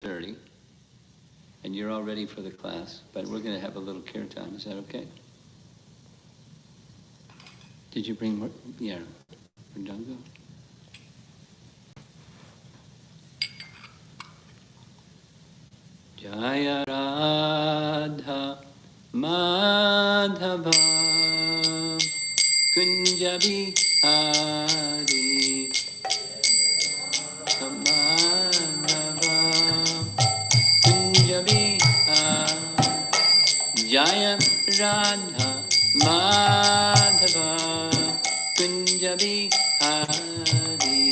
6:30, and you're all ready for the class, but we're going to have a little kirtan. Is that okay? Did you bring, Mridanga? Jaya Radha Madhava Kunjabi Hari Madhava Kunjabi Jaya Radha Madhava Kunjabi Hari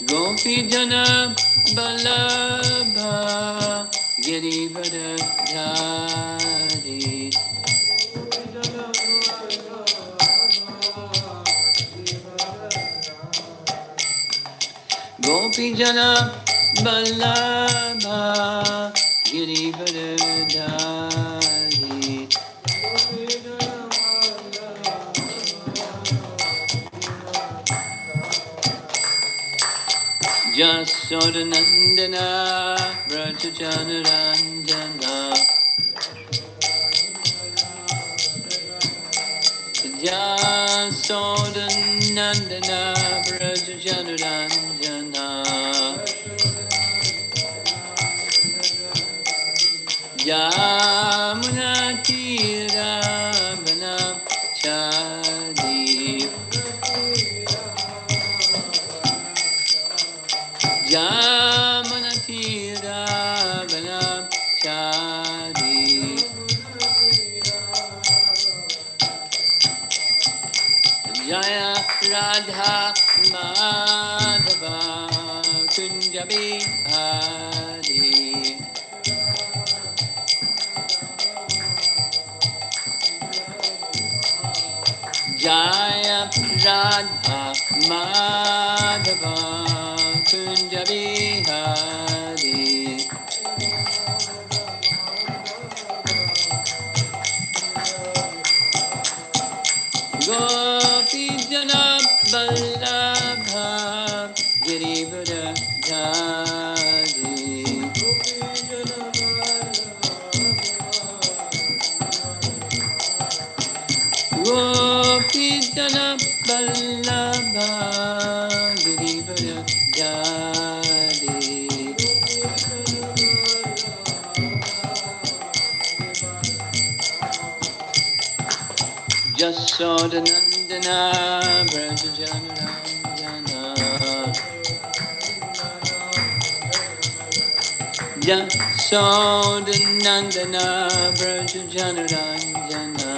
Gopi Jana Balabha Girivara Dhari Gopi Jana Balabha Girivara Dhari Jasodanandana Vrajajana Ranjana Jasodanandana Vrajajana Ranjana Yamuna Tira Bana Chadi Yamuna Tira Bana Chadi Jaya Radha Madhava Kunjabi Hari Jaya Radha Madhava Kunjabi Hari Gopi Jana Vallabha Girivara Dhari Gopi Jana Vallabha Girivara Dhari Jasodanandana Vrajajana Ranjana Jasodanandana Vrajajana Ranjana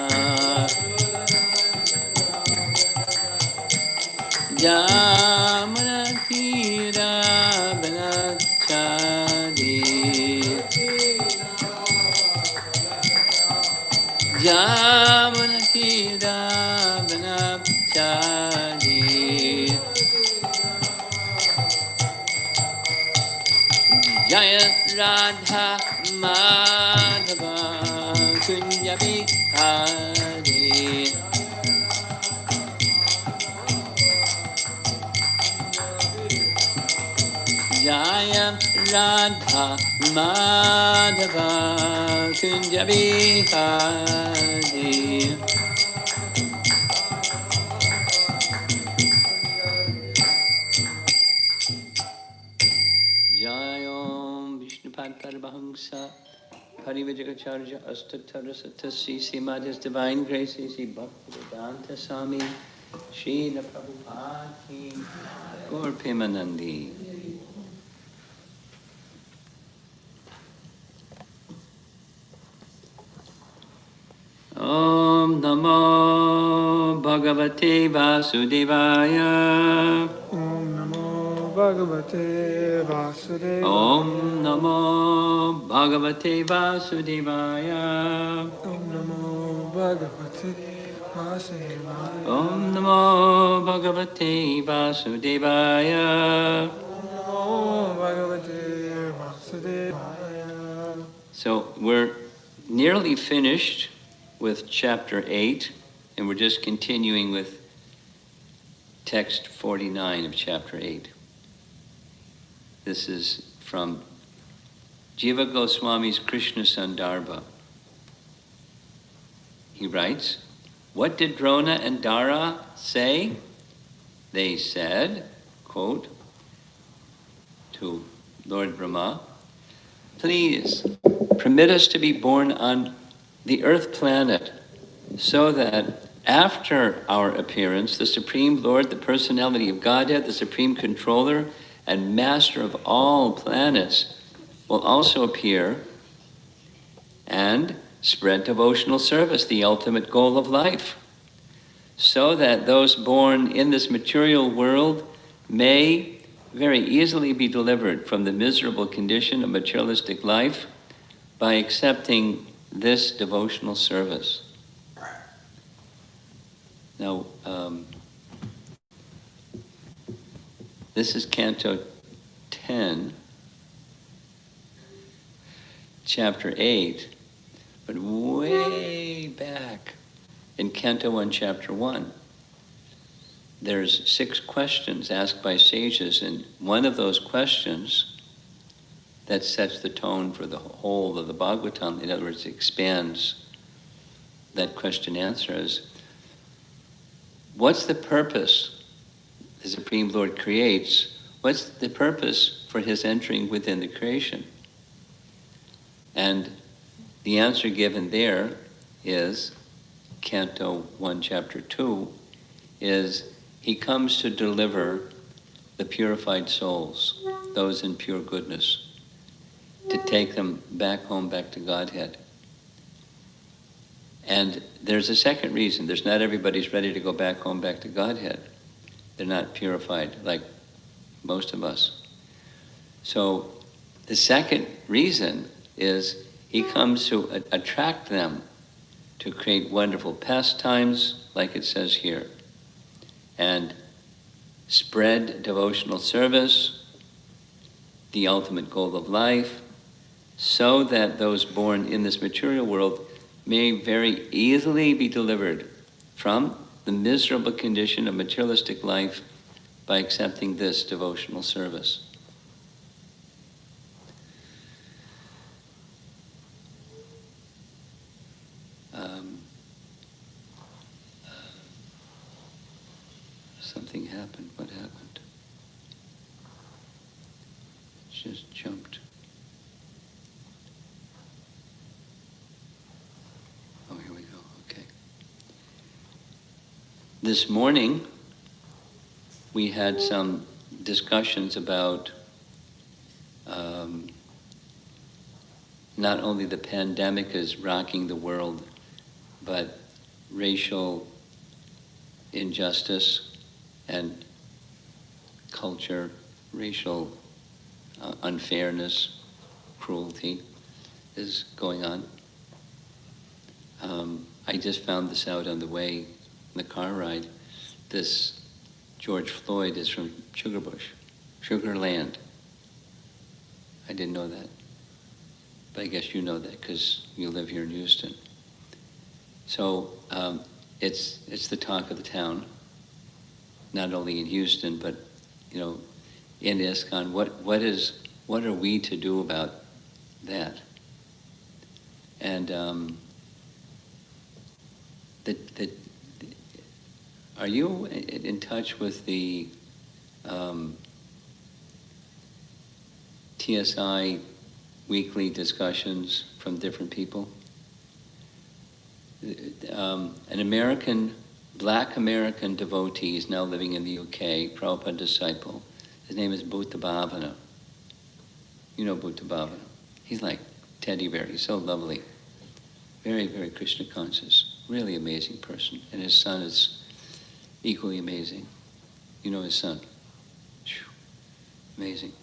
Jamuna Tira Banachadi Jamuna Tira Banachadi Jaya Radha Madhava Kunjabi Hari Jaya Radha Madhava Kunjabi Hari Jayom Vishnupad Paramahamsa Parivajagacharya Astatara Satasi Srimada's Divine Grace Sri Bhaktivedanta Swami Srila Prabhupada Ki Gaur Premanandi. Om Namo Bhagavate Vasudevaya. Om Namo Bhagavate Vasudevaya. Om Namo Bhagavate Vasudevaya. Om Namo Bhagavate Vasudevaya. Om Namo Bhagavate Vasudevaya. Om Namo Bhagavate Vasudevaya. So we're nearly finished with chapter 8, and we're just continuing with text 49 of chapter 8. This is from Jiva Goswami's Krishna Sandarbha. He writes, "What did Drona and Dara say? They said," quote, to Lord Brahma, "Please permit us to be born on the earth planet so that after our appearance, the Supreme Lord, the personality of Godhead, the Supreme Controller and Master of all planets, will also appear and spread devotional service, the ultimate goal of life, so that those born in this material world may very easily be delivered from the miserable condition of materialistic life by accepting this devotional service." Now, this is Canto 10, Chapter 8, but way back in Canto 1, Chapter 1, there's 6 questions asked by sages, and one of those questions that sets the tone for the whole of the Bhagavatam, in other words, expands that question answer, is, what's the purpose the Supreme Lord creates? What's the purpose for his entering within the creation? And the answer given there is, Canto 1, Chapter 2, is he comes to deliver the purified souls, those in pure goodness, to take them back home, back to Godhead. And there's a second reason. There's not everybody's ready to go back home, back to Godhead. They're not purified like most of us. So the second reason is he comes to attract them to create wonderful pastimes, like it says here, and spread devotional service, the ultimate goal of life, so that those born in this material world may very easily be delivered from the miserable condition of materialistic life by accepting this devotional service. Something happened. What happened? It just jumped. Oh, here we go. Okay. This morning, we had some discussions about not only the pandemic is rocking the world, but racial injustice and culture, racial unfairness, cruelty is going on. I just found this out on the way in the car ride. This George Floyd is from Sugarland. I didn't know that. But I guess you know that because you live here in Houston. So it's the talk of the town, not only in Houston, but in ISKCON. What are we to do about that? And are you in touch with the TSI weekly discussions from different people? An black American devotee is now living in the UK, Prabhupada disciple. His name is Bhuta Bhavana. You know Bhuta Bhavana. He's like teddy bear. He's so lovely. Very, very Krishna conscious. Really amazing person. And his son is equally amazing. You know his son. Amazing.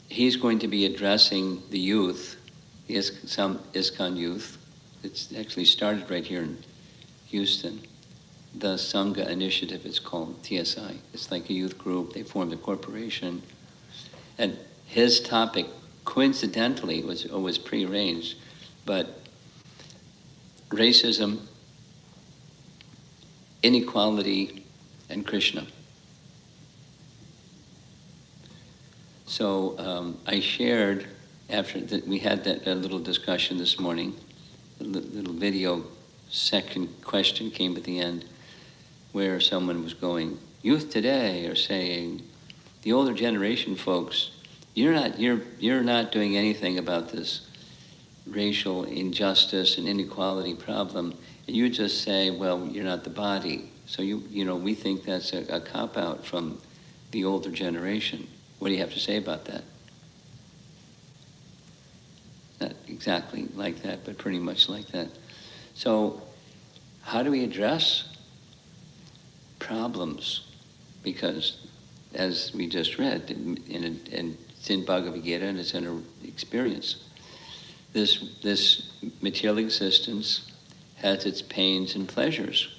He's going to be addressing the youth, some ISKCON youth. It's actually started right here in Houston. The Sangha Initiative, it's called, TSI. It's like a youth group. They formed a corporation. And his topic, coincidentally, was prearranged, but racism, inequality, and Krishna. So I shared, after that, we had that little discussion this morning, a little video second question came at the end, where someone was going, youth today are saying, the older generation folks, you're not doing anything about this racial injustice and inequality problem, and you just say, well, you're not the body. So we think that's a cop-out from the older generation. What do you have to say about that? Not exactly like that, but pretty much like that. So how do we address problems? Because as we just read, it's in Bhagavad Gita and it's in our experience, this material existence has its pains and pleasures,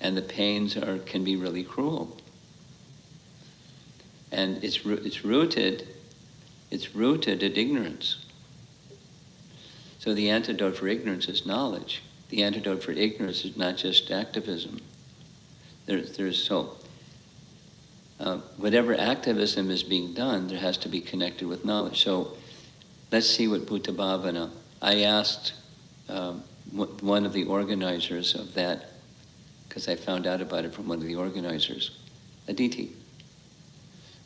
and the pains can be really cruel. And it's rooted at ignorance. So the antidote for ignorance is knowledge. The antidote for ignorance is not just activism. Whatever activism is being done, there has to be connected with knowledge. So let's see what Bhuta Bhavana. I asked one of the organizers of that, because I found out about it from one of the organizers, Aditi,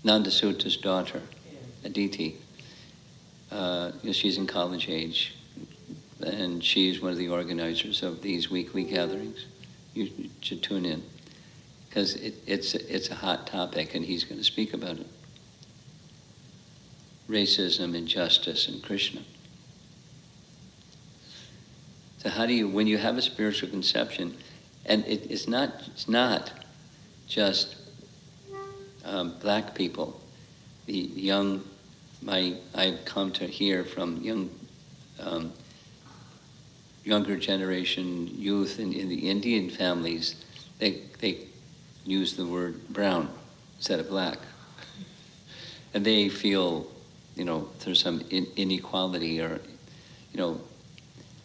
Nanda Suta's daughter, Aditi. She's in college age, and she's one of the organizers of these weekly gatherings. You should tune in, because it's a hot topic, and he's going to speak about it. Racism, injustice, and Krishna. So how do you, when you have a spiritual conception, and it's not just black people, the young, I've come to hear from younger generation youth in the Indian families, they use the word brown instead of black. And they feel, there's some inequality or,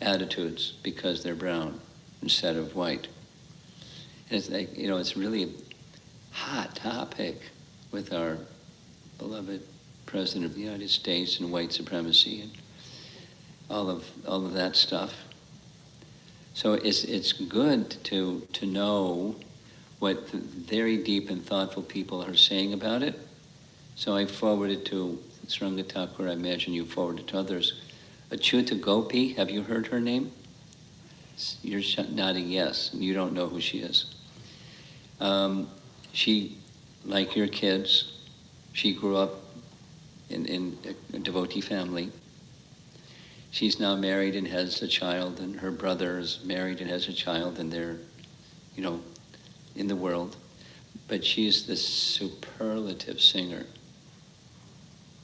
attitudes because they're brown instead of white. And it's like, it's really a hot topic with our beloved President of the United States and white supremacy and all of that stuff. So it's good to know what the very deep and thoughtful people are saying about it. So I forwarded to Sranga Thakur, I imagine you forwarded to others, Achyuta Gopi, have you heard her name? You're nodding yes, and you don't know who she is. She, like your kids, she grew up in a devotee family. She's now married and has a child, and her brother is married and has a child, and they're, in the world. But she's this superlative singer.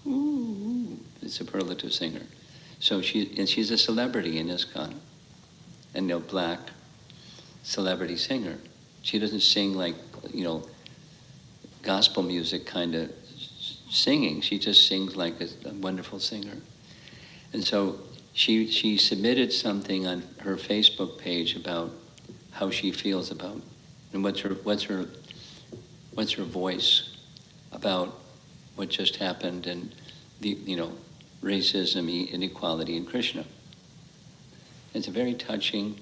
Ooh, the superlative singer. So she's a celebrity in ISKCON, and black celebrity singer. She doesn't sing like, gospel music kind of singing. She just sings like a wonderful singer. And so she submitted something on her Facebook page about how she feels about, and what's her voice about what just happened and the racism, inequality, and Krishna. It's a very touching.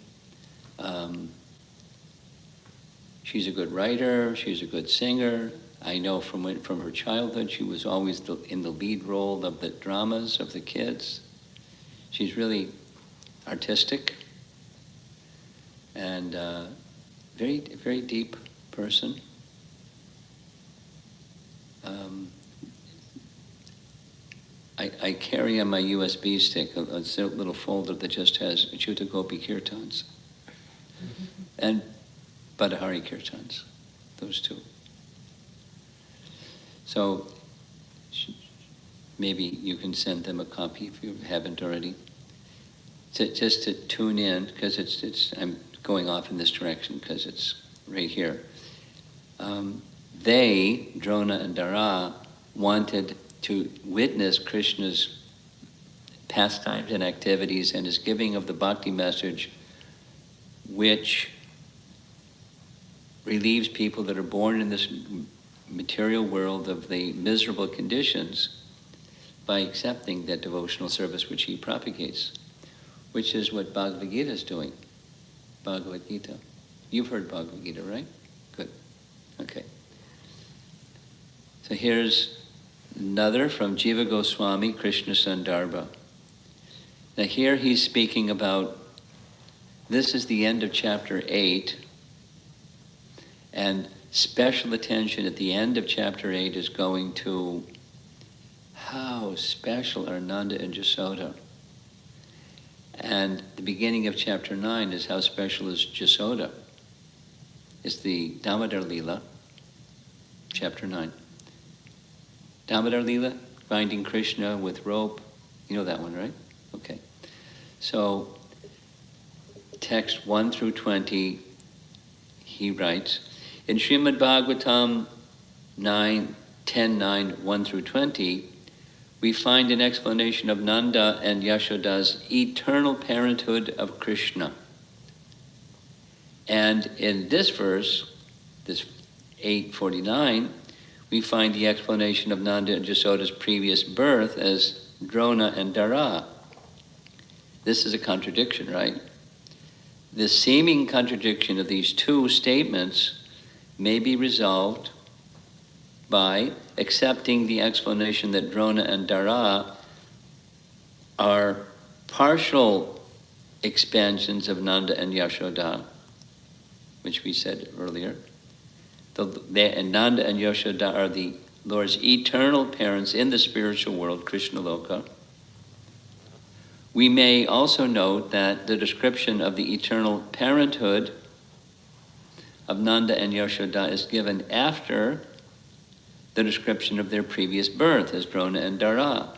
She's a good writer. She's a good singer. I know from her childhood, she was always in the lead role of the dramas of the kids. She's really artistic and very, very deep person. I carry on my USB stick a little folder that just has Achyuta Gopi Kirtans and Badahari Kirtans, those two. So maybe you can send them a copy if you haven't already. Just to tune in, because I'm going off in this direction because it's right here. They, Drona and Dara, wanted to witness Krishna's pastimes and activities and his giving of the bhakti message which relieves people that are born in this material world of the miserable conditions by accepting that devotional service which he propagates, which is what Bhagavad Gita is doing. Bhagavad Gita. You've heard Bhagavad Gita, right? Good. Okay. So here's another from Jiva Goswami, Krishna Sandarbha. Now here he's speaking about, this is the end of chapter 8, and special attention at the end of chapter 8 is going to how special are Nanda and Jasoda. And the beginning of chapter 9 is how special is Jasoda. It's the Damodar Leela, chapter 9. Damodar Leela, binding Krishna with rope. You know that one, right? Okay. So, text 1 through 20, he writes, in Srimad Bhagavatam 10:9, 1 through 20, we find an explanation of Nanda and Yashoda's eternal parenthood of Krishna. And in this verse, this 8:49, we find the explanation of Nanda and Jasoda's previous birth as Drona and Dara. This is a contradiction, right? The seeming contradiction of these two statements may be resolved by accepting the explanation that Drona and Dara are partial expansions of Nanda and Yashoda, which we said earlier. And Nanda and Yashoda are the Lord's eternal parents in the spiritual world, Krishna Loka. We may also note that the description of the eternal parenthood of Nanda and Yashoda is given after the description of their previous birth as Drona and Dara.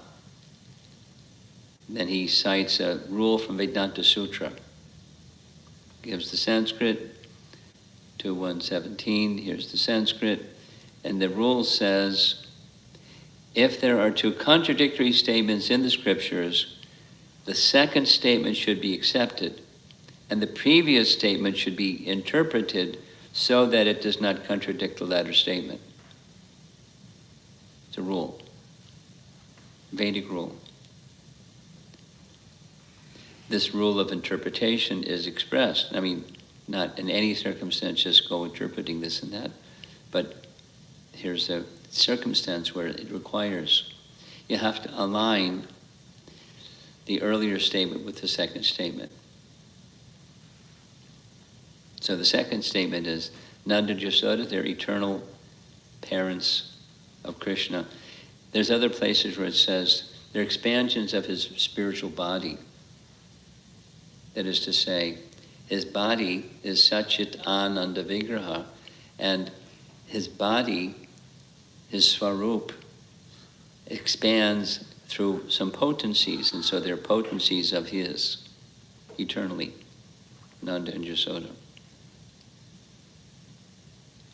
Then he cites a rule from Vedanta Sutra. Gives the Sanskrit, 2.117, here's the Sanskrit, and the rule says, if there are two contradictory statements in the scriptures, the second statement should be accepted, and the previous statement should be interpreted so that it does not contradict the latter statement. It's a rule, Vedic rule. This rule of interpretation is expressed. I mean, not in any circumstance just go interpreting this and that, but here's a circumstance where it requires, you have to align the earlier statement with the second statement. So the second statement is, Nanda and Jasoda, they're eternal parents of Krishna. There's other places where it says they're expansions of his spiritual body. That is to say, his body is Satchit Ananda Vigraha, and his body, his Swarup, expands through some potencies, and so they're potencies of his, eternally, Nanda and Jasoda.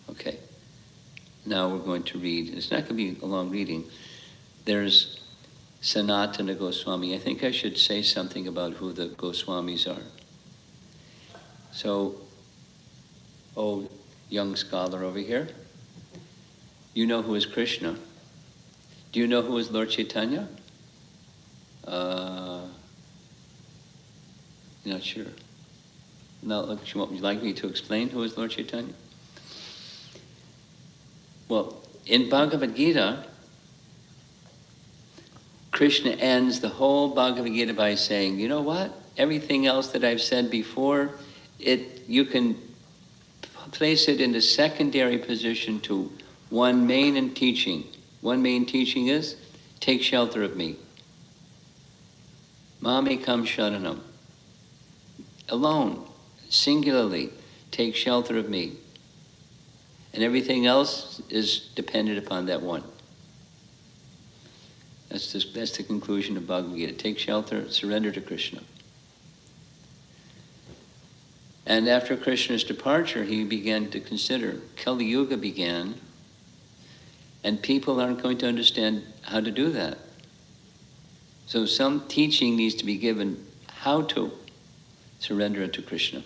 Okay, now we're going to read, it's not going to be a long reading. There's Sanatana Goswami. I think I should say something about who the Goswamis are. So, young scholar over here, you know who is Krishna. Do you know who is Lord Chaitanya? Not sure. No, would you like me to explain who is Lord Chaitanya? Well, in Bhagavad Gita, Krishna ends the whole Bhagavad Gita by saying, you know what? Everything else that I've said before, you can place it in a secondary position to one main teaching. One main teaching is, take shelter of me. Mamekam sharanam. Alone, singularly, take shelter of me. And everything else is dependent upon that one. That's the conclusion of Bhagavad Gita. Take shelter, surrender to Krishna. And after Krishna's departure, he began to consider, Kali Yuga began, and people aren't going to understand how to do that. So some teaching needs to be given how to surrender it to Krishna.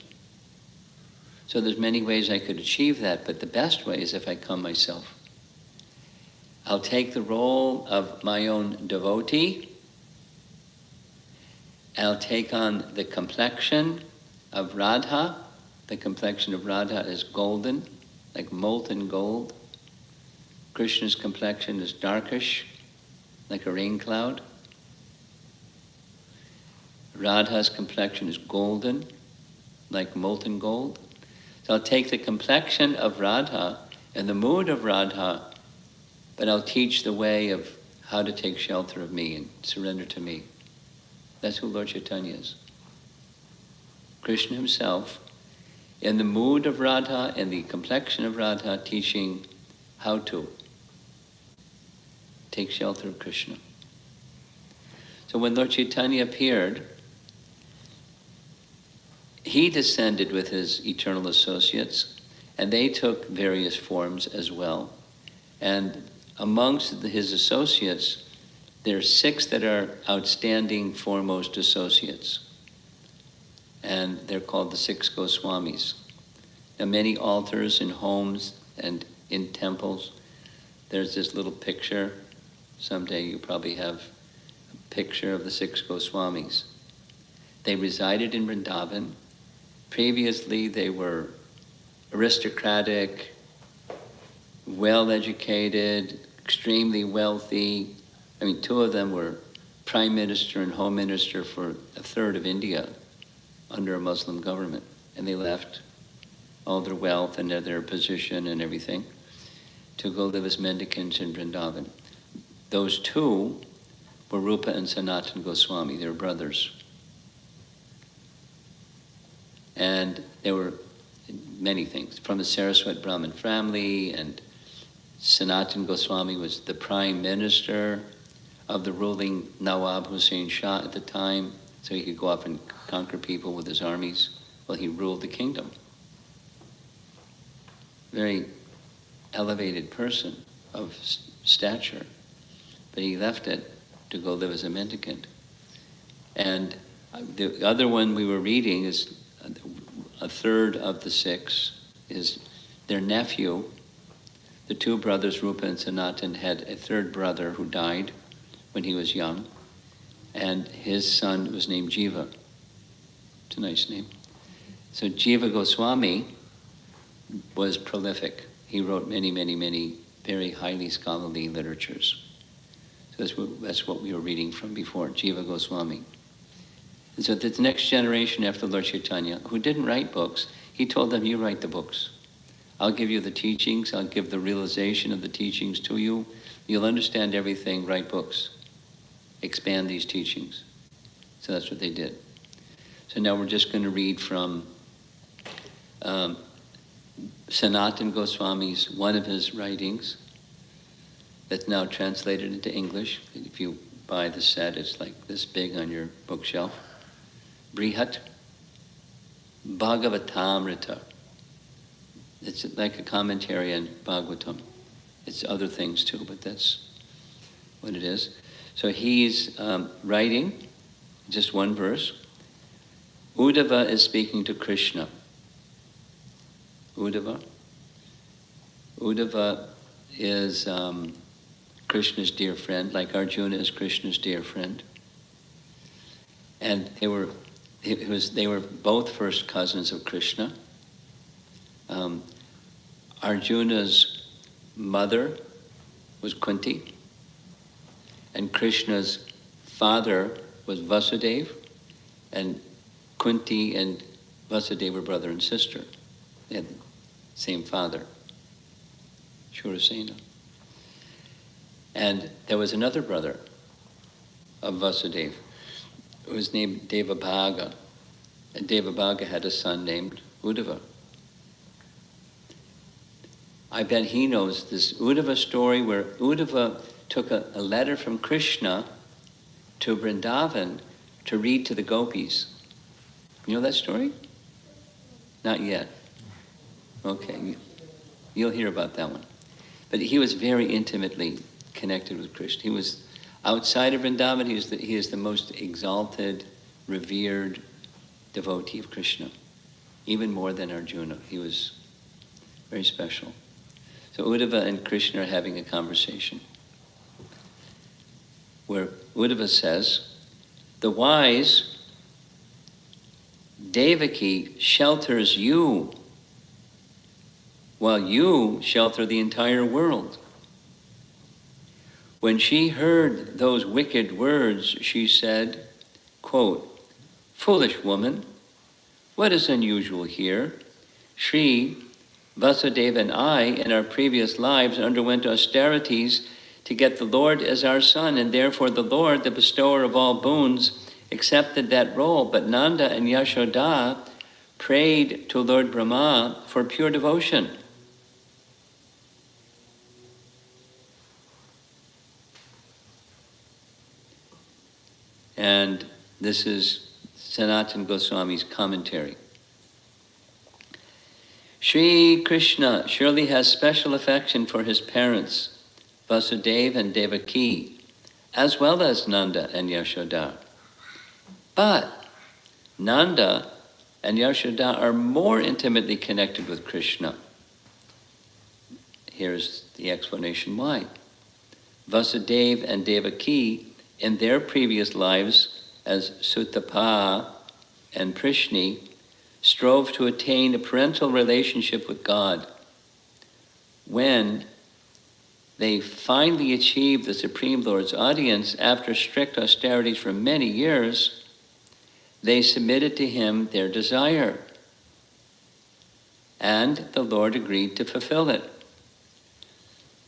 So there's many ways I could achieve that, but the best way is if I come myself. I'll take the role of my own devotee. I'll take on the complexion of Radha. The complexion of Radha is golden, like molten gold. Krishna's complexion is darkish, like a rain cloud. Radha's complexion is golden, like molten gold. So I'll take the complexion of Radha and the mood of Radha, but I'll teach the way of how to take shelter of me and surrender to me. That's who Lord Chaitanya is. Krishna himself, in the mood of Radha and the complexion of Radha, teaching how to take shelter of Krishna. So when Lord Chaitanya appeared, he descended with his eternal associates, and they took various forms as well. And amongst his associates, there are 6 that are outstanding foremost associates. And they're called the 6 Goswamis. Now, many altars in homes and in temples, there's this little picture. Someday you probably have a picture of the 6 Goswamis. They resided in Vrindavan. Previously, they were aristocratic, well-educated, extremely wealthy. I mean, 2 of them were prime minister and home minister for a third of India under a Muslim government. And they left all their wealth and their position and everything to go live as mendicants in Vrindavan. Those 2 were Rupa and Sanatana Goswami. They were brothers. And they were many things, from a Saraswat Brahmin family, and Sanatana Goswami was the prime minister of the ruling Nawab Hussain Shah at the time, so he could go off and conquer people with his armies while he ruled the kingdom. Very elevated person of stature, but he left it to go live as a mendicant. And the other one we were reading is a third of the 6 is their nephew. The 2 brothers, Rupa and Sanatan, had a third brother who died when he was young, and his son was named Jiva. It's a nice name. So Jiva Goswami was prolific. He wrote many, many, many very highly scholarly literatures. So that's what we were reading from before, Jiva Goswami. And so the next generation after Lord Chaitanya, who didn't write books, he told them, you write the books. I'll give you the teachings, I'll give the realization of the teachings to you. You'll understand everything, write books. Expand these teachings. So that's what they did. So now we're just going to read from Sanatana Goswami's, one of his writings, that's now translated into English. If you buy the set, it's like this big on your bookshelf. Brihat Bhagavatamrita. It's like a commentary on Bhagavatam. It's other things too, but that's what it is. So he's writing just one verse. Uddhava is speaking to Krishna. Uddhava. Uddhava is Krishna's dear friend, like Arjuna is Krishna's dear friend. And they were both first cousins of Krishna. Arjuna's mother was Kunti, and Krishna's father was Vasudeva, and Kunti and Vasudeva were brother and sister. They had the same father, Shurasena. And there was another brother of Vasudeva who was named Devabhaga. And Devabhaga had a son named Uddhava. I bet he knows this Uddhava story where Uddhava took a letter from Krishna to Vrindavan to read to the gopis. You know that story? Not yet. Okay, you'll hear about that one. But he was very intimately connected with Krishna. He was outside of Vrindavan, he is the most exalted, revered devotee of Krishna. even more than Arjuna. He was very special. So Uddhava and Krishna are having a conversation where Uddhava says, the wise Devaki shelters you while you shelter the entire world. When she heard those wicked words, she said, quote, foolish woman, what is unusual here? Shri, Vasudeva and I, in our previous lives, underwent austerities to get the Lord as our son, and therefore the Lord, the bestower of all boons, accepted that role. But Nanda and Yashoda prayed to Lord Brahma for pure devotion. And this is Sanatana Goswami's commentary. Sri Krishna surely has special affection for his parents, Vasudeva and Devaki, as well as Nanda and Yashoda. But Nanda and Yashoda are more intimately connected with Krishna. Here's the explanation why. Vasudeva and Devaki, in their previous lives as Sutapa and Prishni, strove to attain a parental relationship with God. When they finally achieved the Supreme Lord's audience after strict austerities for many years, they submitted to him their desire, and the Lord agreed to fulfill it.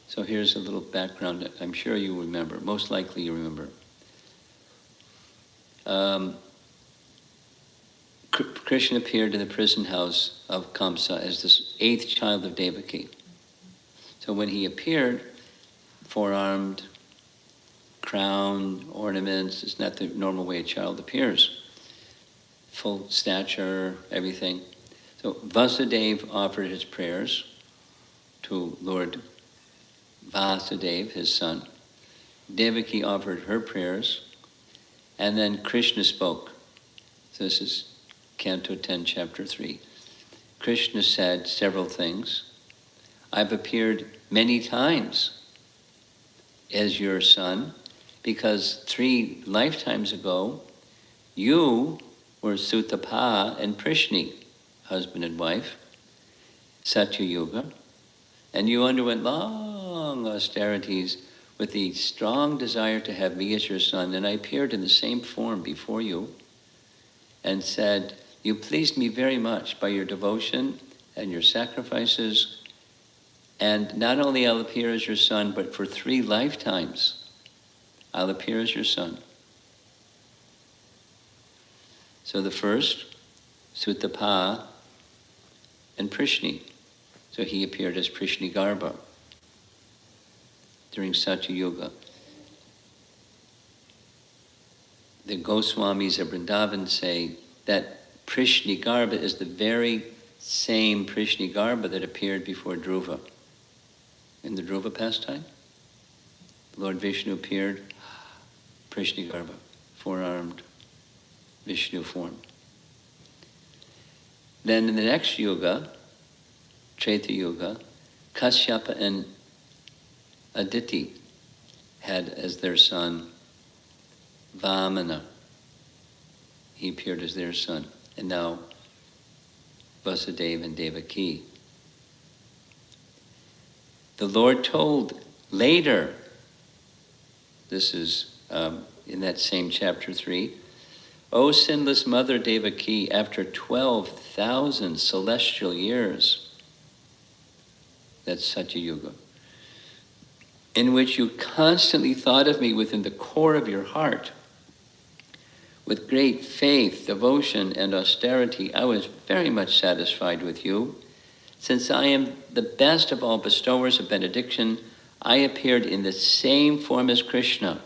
So here's a little background that I'm sure you remember, most likely you remember. Krishna appeared in the prison house of Kamsa as the 8th child of Devaki. So when he appeared, four-armed, crown, ornaments, it's not the normal way a child appears. Full stature, everything. So Vasudeva offered his prayers to Lord Vasudeva, his son. Devaki offered her prayers, and then Krishna spoke. So this is Canto 10, Chapter 3. Krishna said several things. I've appeared many times as your son, because 3 lifetimes ago, you were Sutapa and Prishni, husband and wife, Satya Yuga, and you underwent long austerities with the strong desire to have me as your son, and I appeared in the same form before you and said, you pleased me very much by your devotion and your sacrifices, and not only I'll appear as your son, but for 3 lifetimes I'll appear as your son. So the first, Sutapa and Prishni. So he appeared as Prishni Garbha during Satya Yuga. The Goswamis of Vrindavan say that Prishni Garbha is the very same Prishni Garbha that appeared before Dhruva. In the Dhruva pastime, Lord Vishnu appeared, Prishni Garbha, 4-armed Vishnu form. Then in the next yuga, Treta Yuga, Kashyapa and Aditi had as their son Vamana. He appeared as their son. And now Vasudeva and Devaki. The Lord told later, this is in that same chapter 3, O sinless mother Devaki, after 12,000 celestial years, that's Satya Yuga, in which you constantly thought of me within the core of your heart, with great faith, devotion, and austerity, I was very much satisfied with you. Since I am the best of all bestowers of benediction, I appeared in the same form as Krishna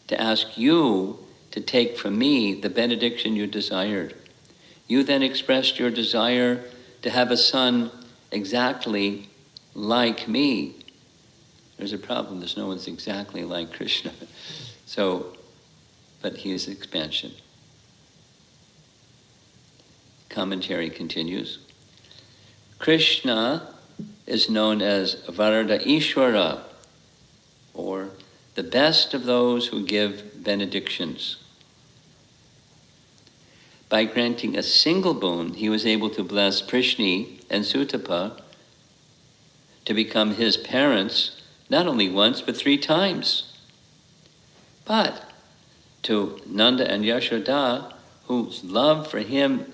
to ask you to take from me the benediction you desired. You then expressed your desire to have a son exactly like me. There's a problem, there's no one's exactly like Krishna. But he is expansion. commentary continues. Krishna is known as Varada Ishwara, or the best of those who give benedictions. By granting a single boon, he was able to bless Prishni and Sutapa to become his parents not only once but 3 times. But to Nanda and Yashoda, whose love for him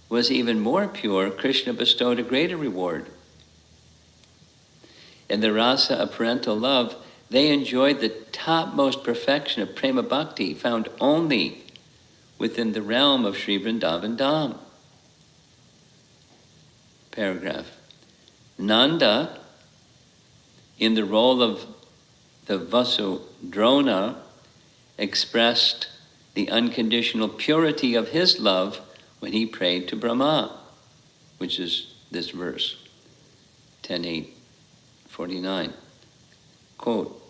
was even more pure, Krishna bestowed a greater reward. In the rasa of parental love, they enjoyed the topmost perfection of prema bhakti, found only within the realm of Sri Vrindavan Dham. Paragraph. Nanda, in the role of the Vasu Drona, expressed the unconditional purity of his love when he prayed to Brahma, which is this verse, 10.8.49. Quote,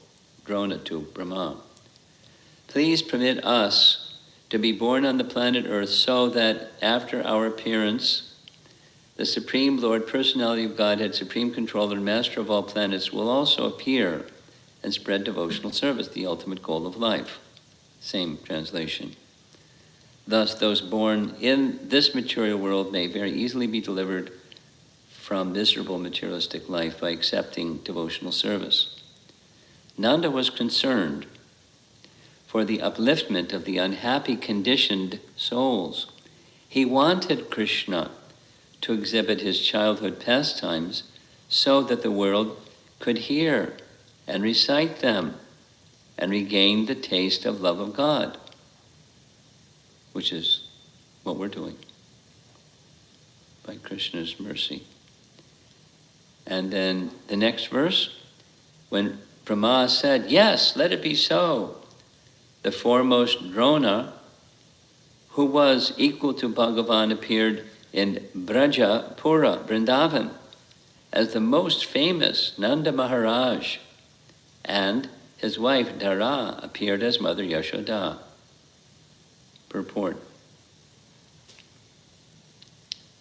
Drona to Brahma, please permit us to be born on the planet Earth so that after our appearance, the Supreme Lord, Personality of Godhead, Supreme Controller, and Master of all planets will also appear and spread devotional service, the ultimate goal of life. Same translation. Thus, those born in this material world may very easily be delivered from miserable materialistic life by accepting devotional service. Nanda was concerned for the upliftment of the unhappy conditioned souls. He wanted Krishna to exhibit his childhood pastimes so that the world could hear and recite them and regain the taste of love of God, which is what we're doing by Krishna's mercy. And then the next verse, when Brahma said, yes, let it be so, the foremost Drona, who was equal to Bhagavan, appeared in Braja Pura, Vrindavan, as the most famous Nanda Maharaj, and his wife Dara appeared as Mother Yashoda. Purport.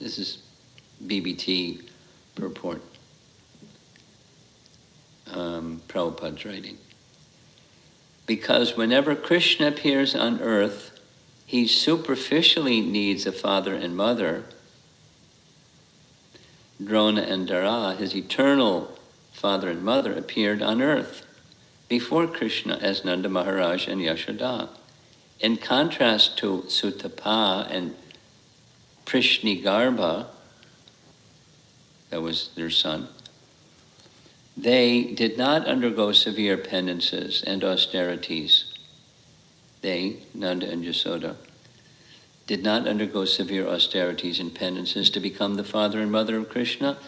This is BBT purport. Prabhupada's writing. Because whenever Krishna appears on earth, he superficially needs a father and mother. Drona and Dara, his eternal father and mother, appeared on earth before Krishna as Nanda Maharaj and Yashoda. In contrast to Sutapa and Prishnigarbha, that was their son, they did not undergo severe penances and austerities. They, Nanda and Yasoda, did not undergo severe austerities and penances to become the father and mother of Krishna.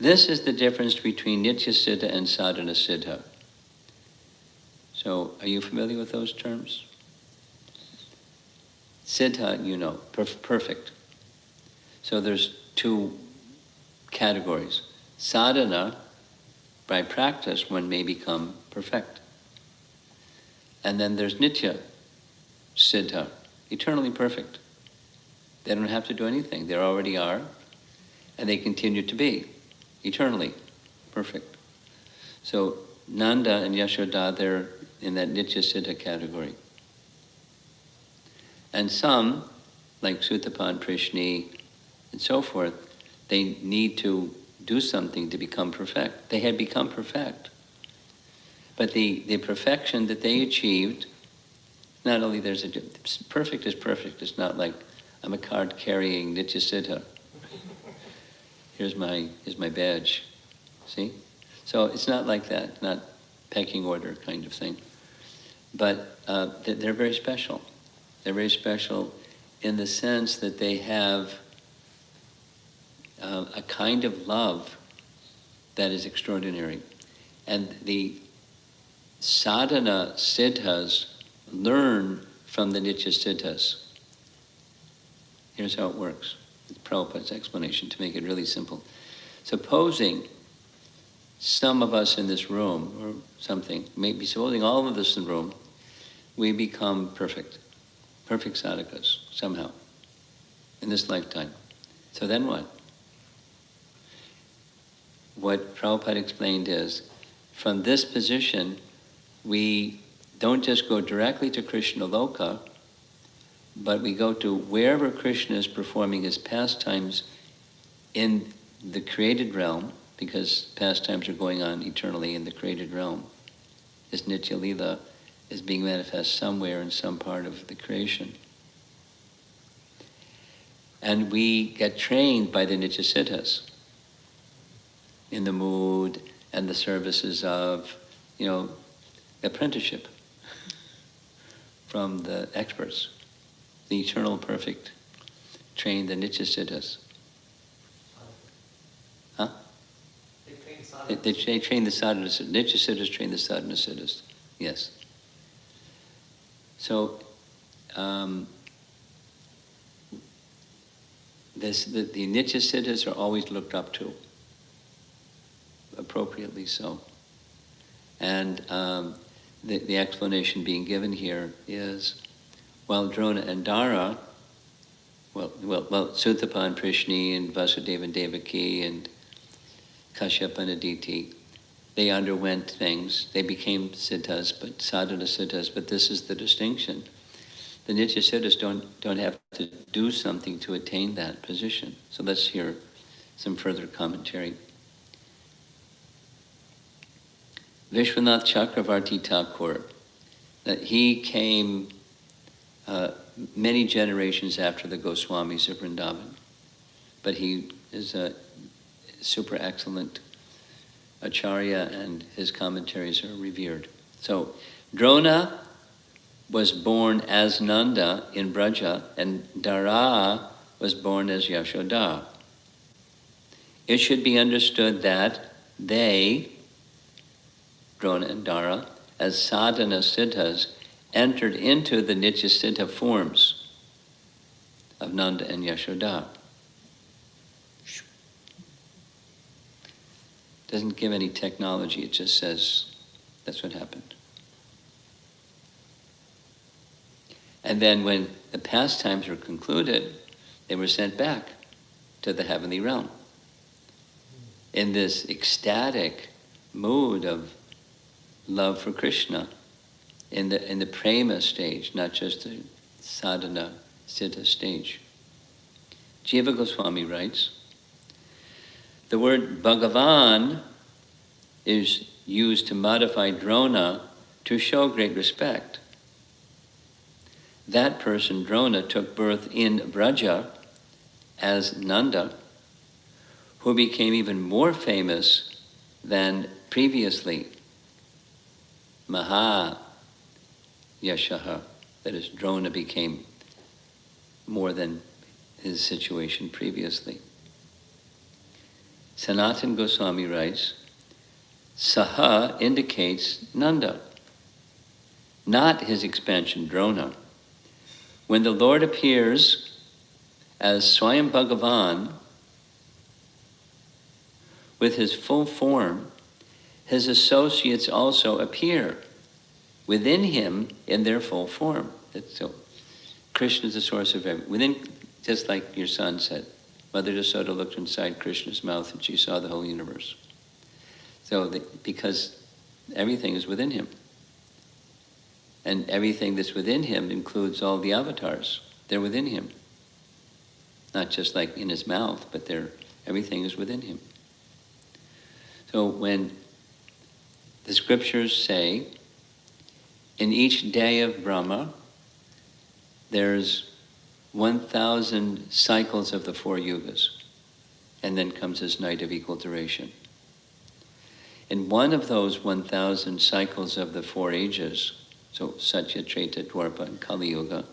This is the difference between Nitya Siddha and Sadhana Siddha. So, are you familiar with those terms? Siddha, you know, perfect. So there's 2 categories. Sadhana, by practice, one may become perfect. And then there's Nitya Siddha, eternally perfect. They don't have to do anything. They already are, and they continue to be eternally perfect. So Nanda and Yashoda, they're in that Nitya Siddha category. And some, like Sutapa and Prishni and so forth, they need to do something to become perfect. They had become perfect. But the perfection that they achieved, not only there's a perfect is perfect. It's not like I'm a card-carrying Nitya Siddha. Here's my badge. See? So it's not like that, not pecking order kind of thing. But they're very special. They're very special in the sense that they have a kind of love that is extraordinary. And the sadhana siddhas learn from the nitya siddhas. Here's how it works. It's Prabhupada's explanation to make it really simple. Supposing some of us in this room, or something, maybe supposing all of us in the room, we become perfect sadhakas somehow in this lifetime. So then what? What Prabhupada explained is, from this position, we don't just go directly to Krishna Loka, but we go to wherever Krishna is performing his pastimes in the created realm, because pastimes are going on eternally in the created realm. His Nitya Lila is being manifest somewhere in some part of the creation. And we get trained by the Nitya Siddhas in the mood and the services of, apprenticeship from the experts, the eternal perfect, train the Nitya Siddhas. Huh? They train the sadhana siddhas. Nitya Siddhas train the sadhana siddhas. Yes. So, the Nitya Siddhas are always looked up to, appropriately so. And the explanation being given here is, while Drona and Dara, Sutapa and Prishni and Vasudeva and Devaki and Kashyapa and Aditi, they underwent things. They became siddhas, but sadhana siddhas, but this is the distinction. The Nitya Siddhas don't have to do something to attain that position. So let's hear some further commentary. Vishwanath Chakravarti Thakur, that he came many generations after the Goswamis of Vrindavan, but he is a super excellent acharya and his commentaries are revered. So Drona was born as Nanda in Braja and Dara was born as Yashoda. It should be understood that they, Drona and Dara, as sadhana siddhas, entered into the Nitya Siddha forms of Nanda and Yashoda. Doesn't give any technology, it just says that's what happened. And then when the pastimes were concluded, they were sent back to the heavenly realm in this ecstatic mood of love for Krishna in the prema stage, not just the sadhana siddha stage. Jiva Goswami writes, the word Bhagavan is used to modify Drona to show great respect. That person, Drona, took birth in Braja as Nanda, who became even more famous than previously. Maha Yashaha, that is, Drona became more than his situation previously. Sanatan Goswami writes, Saha indicates Nanda, not his expansion Drona. When the Lord appears as Swayam Bhagavan with his full form, his associates also appear within him in their full form. So Krishna is the source of everything. Within, just like your son said, Mother Yasoda looked inside Krishna's mouth and she saw the whole universe. So because everything is within him. And everything that's within him includes all the avatars. They're within him. Not just like in his mouth, but everything is within him. So when the scriptures say, in each day of Brahma, there's 1,000 cycles of the 4 yugas, and then comes his night of equal duration. In one of those 1,000 cycles of the 4 ages, so Satya, Treta, Dwapara, and Kali Yuga,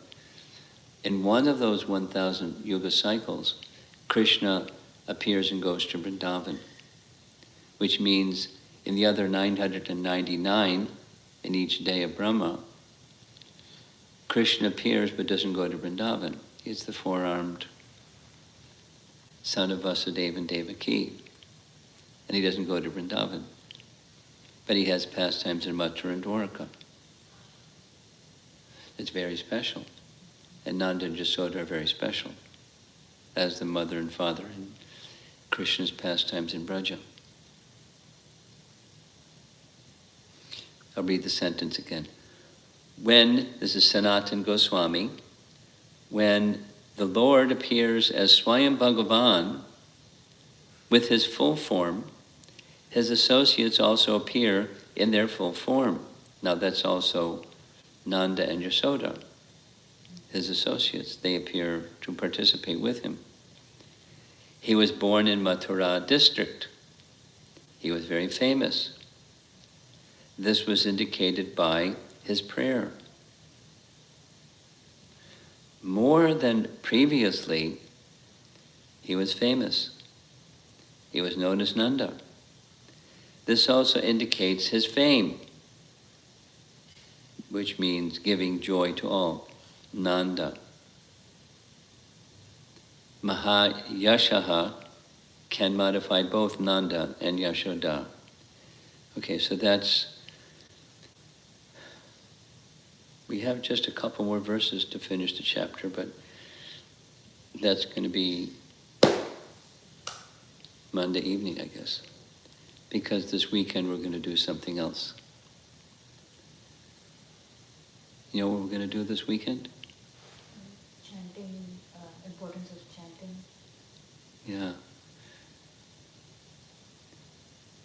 in one of those 1,000 yuga cycles, Krishna appears and goes to Vrindavan, which means in the other 999, in each day of Brahma, Krishna appears but doesn't go to Vrindavan. He's the 4-armed son of Vasudeva and Devaki, and he doesn't go to Vrindavan. But he has pastimes in Mathura and Dwaraka. It's very special. And Nanda and Yasoda are very special. as the mother and father in Krishna's pastimes in Braja. I'll read the sentence again. When, this is Sanatan Goswami, when the Lord appears as Swayam Bhagavan with his full form, his associates also appear in their full form. Now that's also Nanda and Yashoda, his associates. They appear to participate with him. He was born in Mathura district. He was very famous. This was indicated by his prayer. More than previously, he was famous. He was known as Nanda. This also indicates his fame, which means giving joy to all. Nanda. Mahayashaha can modify both Nanda and Yashoda. Okay, so we have just a couple more verses to finish the chapter, but that's going to be Monday evening, I guess, because this weekend we're going to do something else. You know what we're going to do this weekend? Chanting, importance of chanting. Yeah.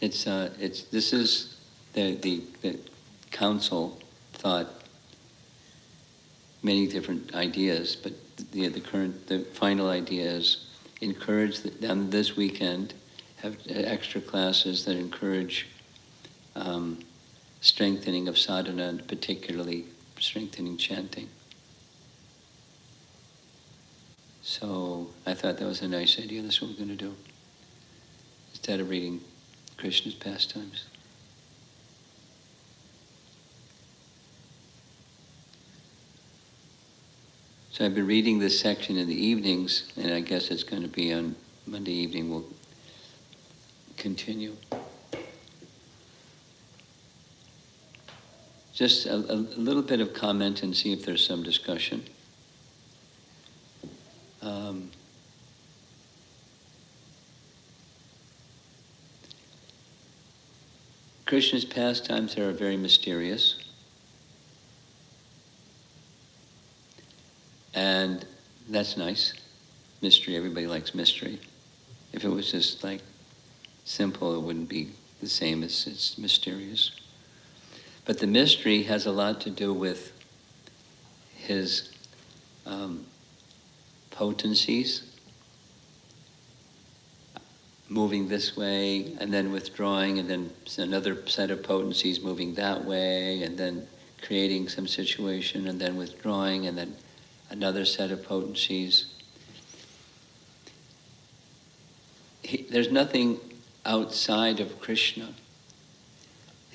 This is the council thought many different ideas, but the final idea is encourage them this weekend, have extra classes that encourage strengthening of sadhana, and particularly strengthening chanting. So I thought that was a nice idea. That's what we're going to do, instead of reading Krishna's pastimes. So I've been reading this section in the evenings, and I guess it's going to be on Monday evening. We'll continue. Just a little bit of comment and see if there's some discussion. Krishna's pastimes are very mysterious. And that's nice. Mystery, everybody likes mystery. If it was just like simple, it wouldn't be the same as it's mysterious. But the mystery has a lot to do with his potencies, moving this way and then withdrawing, and then another set of potencies moving that way, and then creating some situation and then withdrawing, and then another set of potencies. There's nothing outside of Krishna.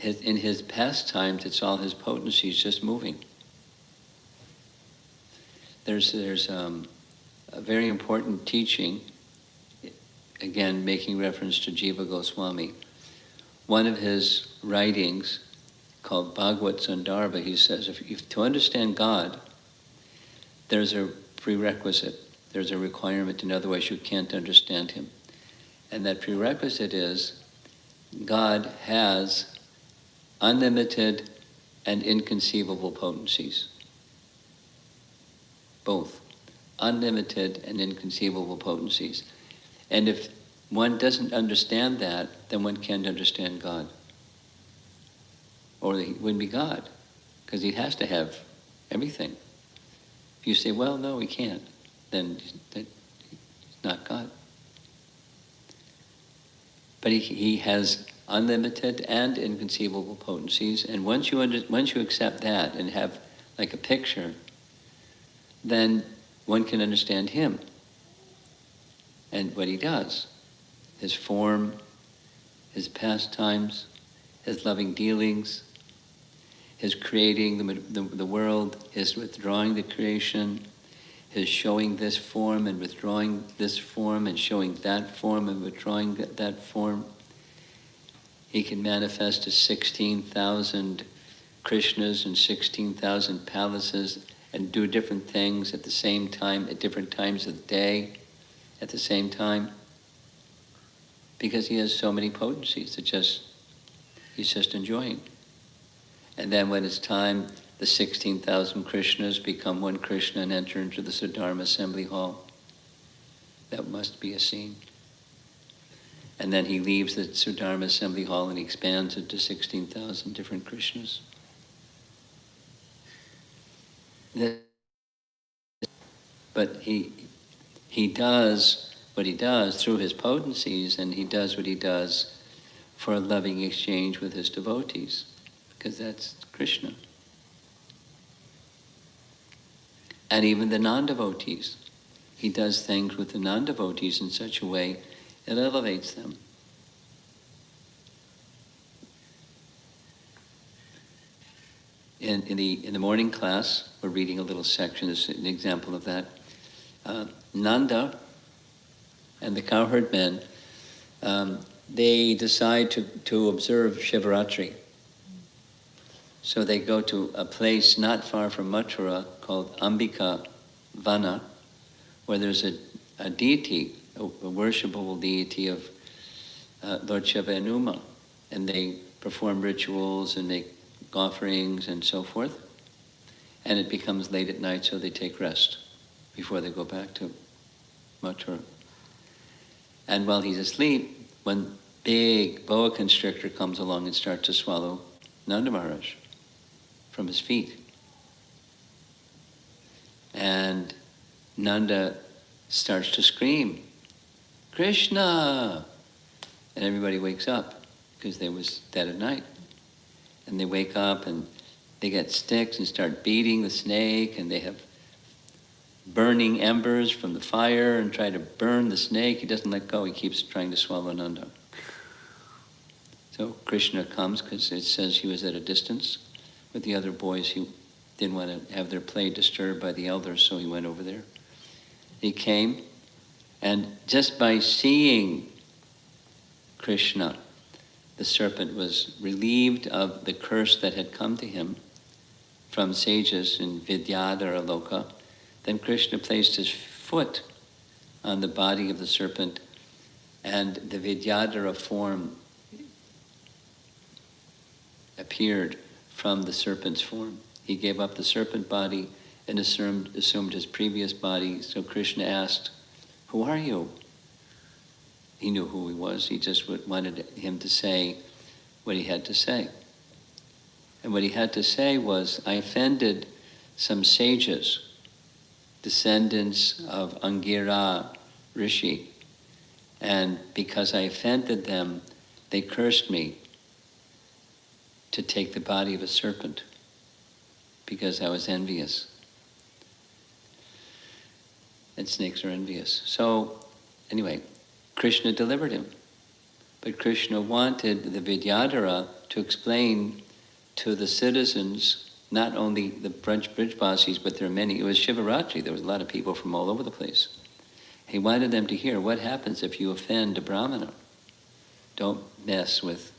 In his pastimes, it's all his potencies just moving. There's a very important teaching, again making reference to Jiva Goswami. One of his writings, called Bhagavad Sandarbha, he says, if to understand God, there's a prerequisite, there's a requirement, in other words, you can't understand him. And that prerequisite is God has unlimited and inconceivable potencies. Both. Unlimited and inconceivable potencies. And if one doesn't understand that, then one can't understand God. Or he wouldn't be God, because he has to have everything. If you say, well, no, he can't, then he's not God. But he has unlimited and inconceivable potencies, and once you accept that and have like a picture, then one can understand him and what he does, his form, his pastimes, his loving dealings, his creating the world, his withdrawing the creation, his showing this form and withdrawing this form, and showing that form and withdrawing that form. He can manifest as 16,000 Krishnas and 16,000 palaces and do different things at the same time, at different times of the day, at the same time, because he has so many potencies that he's just enjoying. And then when it's time, the 16,000 Krishnas become one Krishna and enter into the Sudharma assembly hall. That must be a scene. And then he leaves the Sudharma assembly hall and he expands it to 16,000 different Krishnas. But he does what he does through his potencies, and he does what he does for a loving exchange with his devotees, because that's Krishna. And even the non-devotees. He does things with the non-devotees in such a way it elevates them. In the morning class, we're reading a little section, this is an example of that. Nanda and the cowherd men, they decide to observe Shivaratri. So they go to a place not far from Mathura called Ambika Vana, where there's a deity, a worshipable deity of Lord Shiva and Uma. And they perform rituals and make offerings and so forth. And it becomes late at night, so they take rest before they go back to Mathura. And while he's asleep, one big boa constrictor comes along and starts to swallow Nanda Maharaj from his feet. And Nanda starts to scream, "Krishna!" And everybody wakes up because they was dead at night. And they wake up and they get sticks and start beating the snake, and they have burning embers from the fire and try to burn the snake. He doesn't let go. He keeps trying to swallow Nanda. So Krishna comes because it says he was at a distance with the other boys. He didn't want to have their play disturbed by the elders, so he went over there. He came, and just by seeing Krishna, the serpent was relieved of the curse that had come to him from sages in Vidyadhara Loka. Then Krishna placed his foot on the body of the serpent, and the Vidyadhara form appeared from the serpent's form. He gave up the serpent body and assumed his previous body. So Krishna asked, "Who are you?" He knew who he was. He just wanted him to say what he had to say. And what he had to say was, "I offended some sages, descendants of Angira Rishi, and because I offended them, they cursed me to take the body of a serpent because I was envious." And snakes are envious. So, anyway, Krishna delivered him. But Krishna wanted the Vidyadhara to explain to the citizens, not only the Brijbasis, but there are many. It was Shivaratri. There was a lot of people from all over the place. He wanted them to hear what happens if you offend a Brahmana. Don't mess with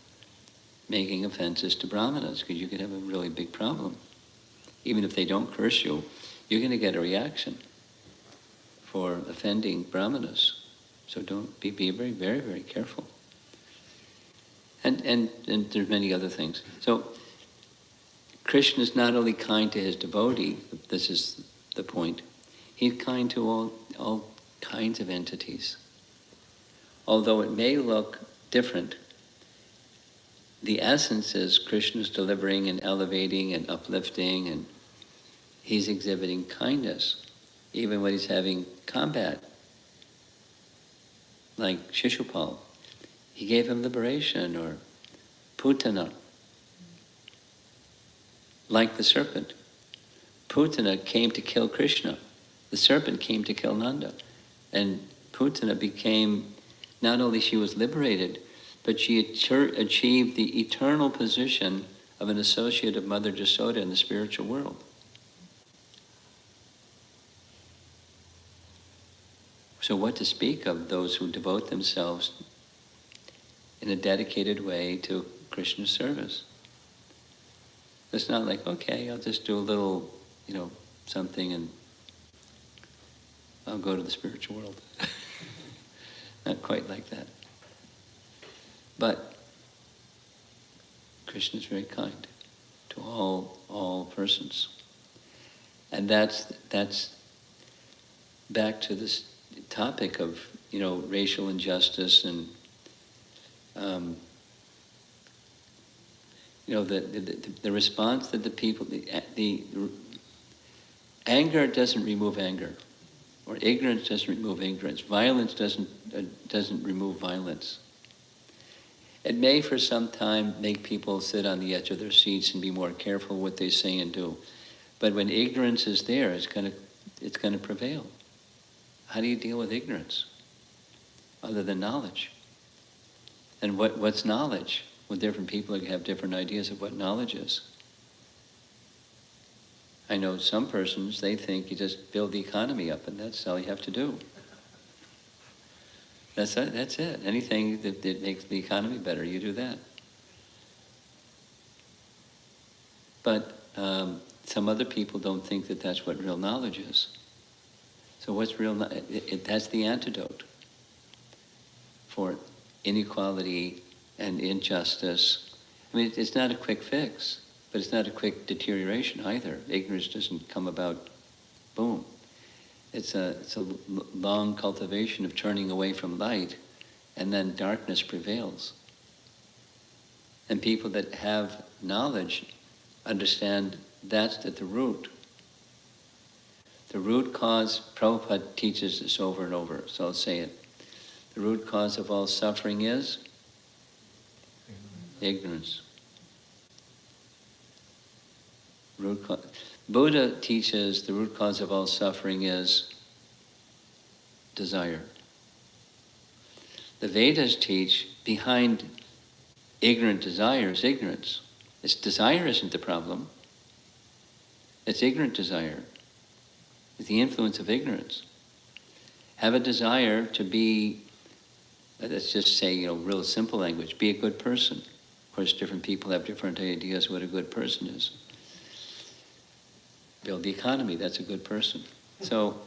making offenses to Brahmanas, because you could have a really big problem. Even if they don't curse you, you're going to get a reaction for offending Brahmanas. So don't be very, very, very careful. And there's many other things. So Krishna is not only kind to his devotee, this is the point, he's kind to all kinds of entities. Although it may look different, the essence is Krishna's delivering and elevating and uplifting, and he's exhibiting kindness, even when he's having combat. Like Shishupal, he gave him liberation, or Putana, like the serpent. Putana came to kill Krishna. The serpent came to kill Nanda. And Putana became, not only she was liberated, but she achieved the eternal position of an associate of Mother Jasoda in the spiritual world. So what to speak of those who devote themselves in a dedicated way to Krishna's service? It's not like, okay, I'll just do a little, something and I'll go to the spiritual world. not quite like that. But Krishna is very kind to all persons. And that's back to this topic of, racial injustice and, the response that the people, the anger doesn't remove anger, or ignorance doesn't remove ignorance. Violence doesn't remove violence. It may, for some time, make people sit on the edge of their seats and be more careful what they say and do. But when ignorance is there, it's going to prevail. How do you deal with ignorance, other than knowledge? And what's knowledge? Well, different people have different ideas of what knowledge is. I know some persons, they think you just build the economy up, and that's all you have to do. That's it. Anything that makes the economy better, you do that. But some other people don't think that that's what real knowledge is. So what's real knowledge? That's the antidote for inequality and injustice. I mean, it's not a quick fix, but it's not a quick deterioration either. Ignorance doesn't come about, boom. It's a long cultivation of turning away from light, and then darkness prevails. And people that have knowledge understand that's at the root. The root cause, Prabhupada teaches this over and over, so I'll say it. The root cause of all suffering is ignorance. Buddha teaches the root cause of all suffering is desire. The Vedas teach behind ignorant desire is ignorance. Desire isn't the problem. It's ignorant desire. It's the influence of ignorance. Have a desire to be, let's just say, real simple language, be a good person. Of course, different people have different ideas what a good person is. Build the economy, that's a good person. So,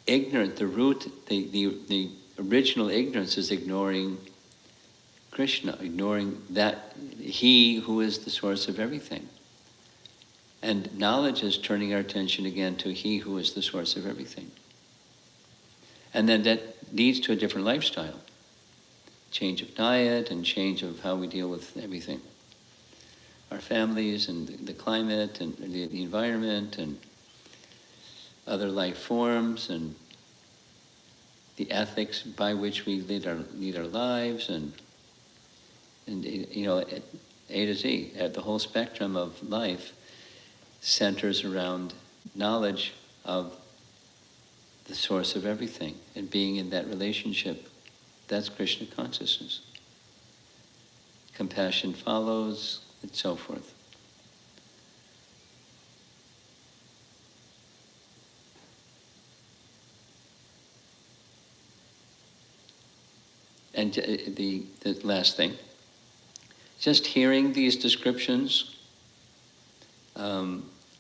ignorant, the root, the original ignorance is ignoring Krishna, ignoring that He who is the source of everything. And knowledge is turning our attention again to He who is the source of everything. And then that leads to a different lifestyle. Change of diet and change of how we deal with everything. Our families and the climate and the environment and other life forms and the ethics by which we lead our lives and A to Z. The whole spectrum of life centers around knowledge of the source of everything and being in that relationship. That's Krishna consciousness. Compassion follows, and so forth. And the last thing, just hearing these descriptions,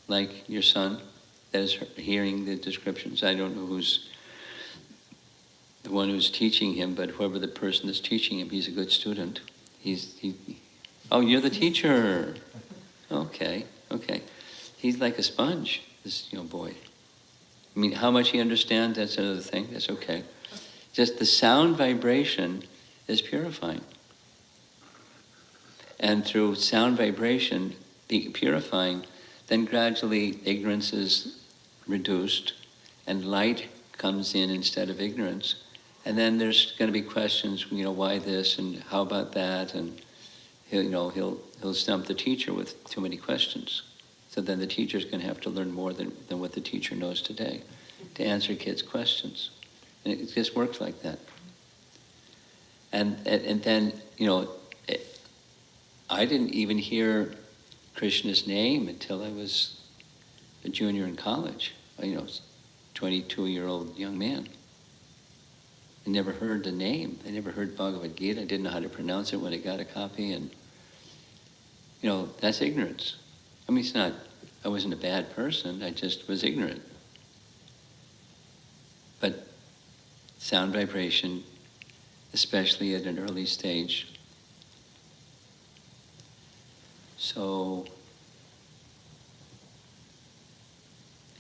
like your son that is hearing the descriptions. I don't know who's the one who's teaching him, but whoever the person that's teaching him, he's a good student. Oh, you're the teacher. Okay. He's like a sponge, this boy. I mean, how much he understands, that's another thing. That's okay. Just the sound vibration is purifying. And through sound vibration purifying, then gradually ignorance is reduced and light comes in instead of ignorance. And then there's going to be questions, why this and how about that? And he'll stump the teacher with too many questions. So then the teacher's going to have to learn more than what the teacher knows today to answer kids' questions. And it just works like that. And then, I didn't even hear Krishna's name until I was a junior in college. 22-year-old young man. I never heard the name. I never heard Bhagavad Gita. I didn't know how to pronounce it when I got a copy. And, that's ignorance. I mean, I wasn't a bad person, I just was ignorant. But sound vibration, especially at an early stage. So,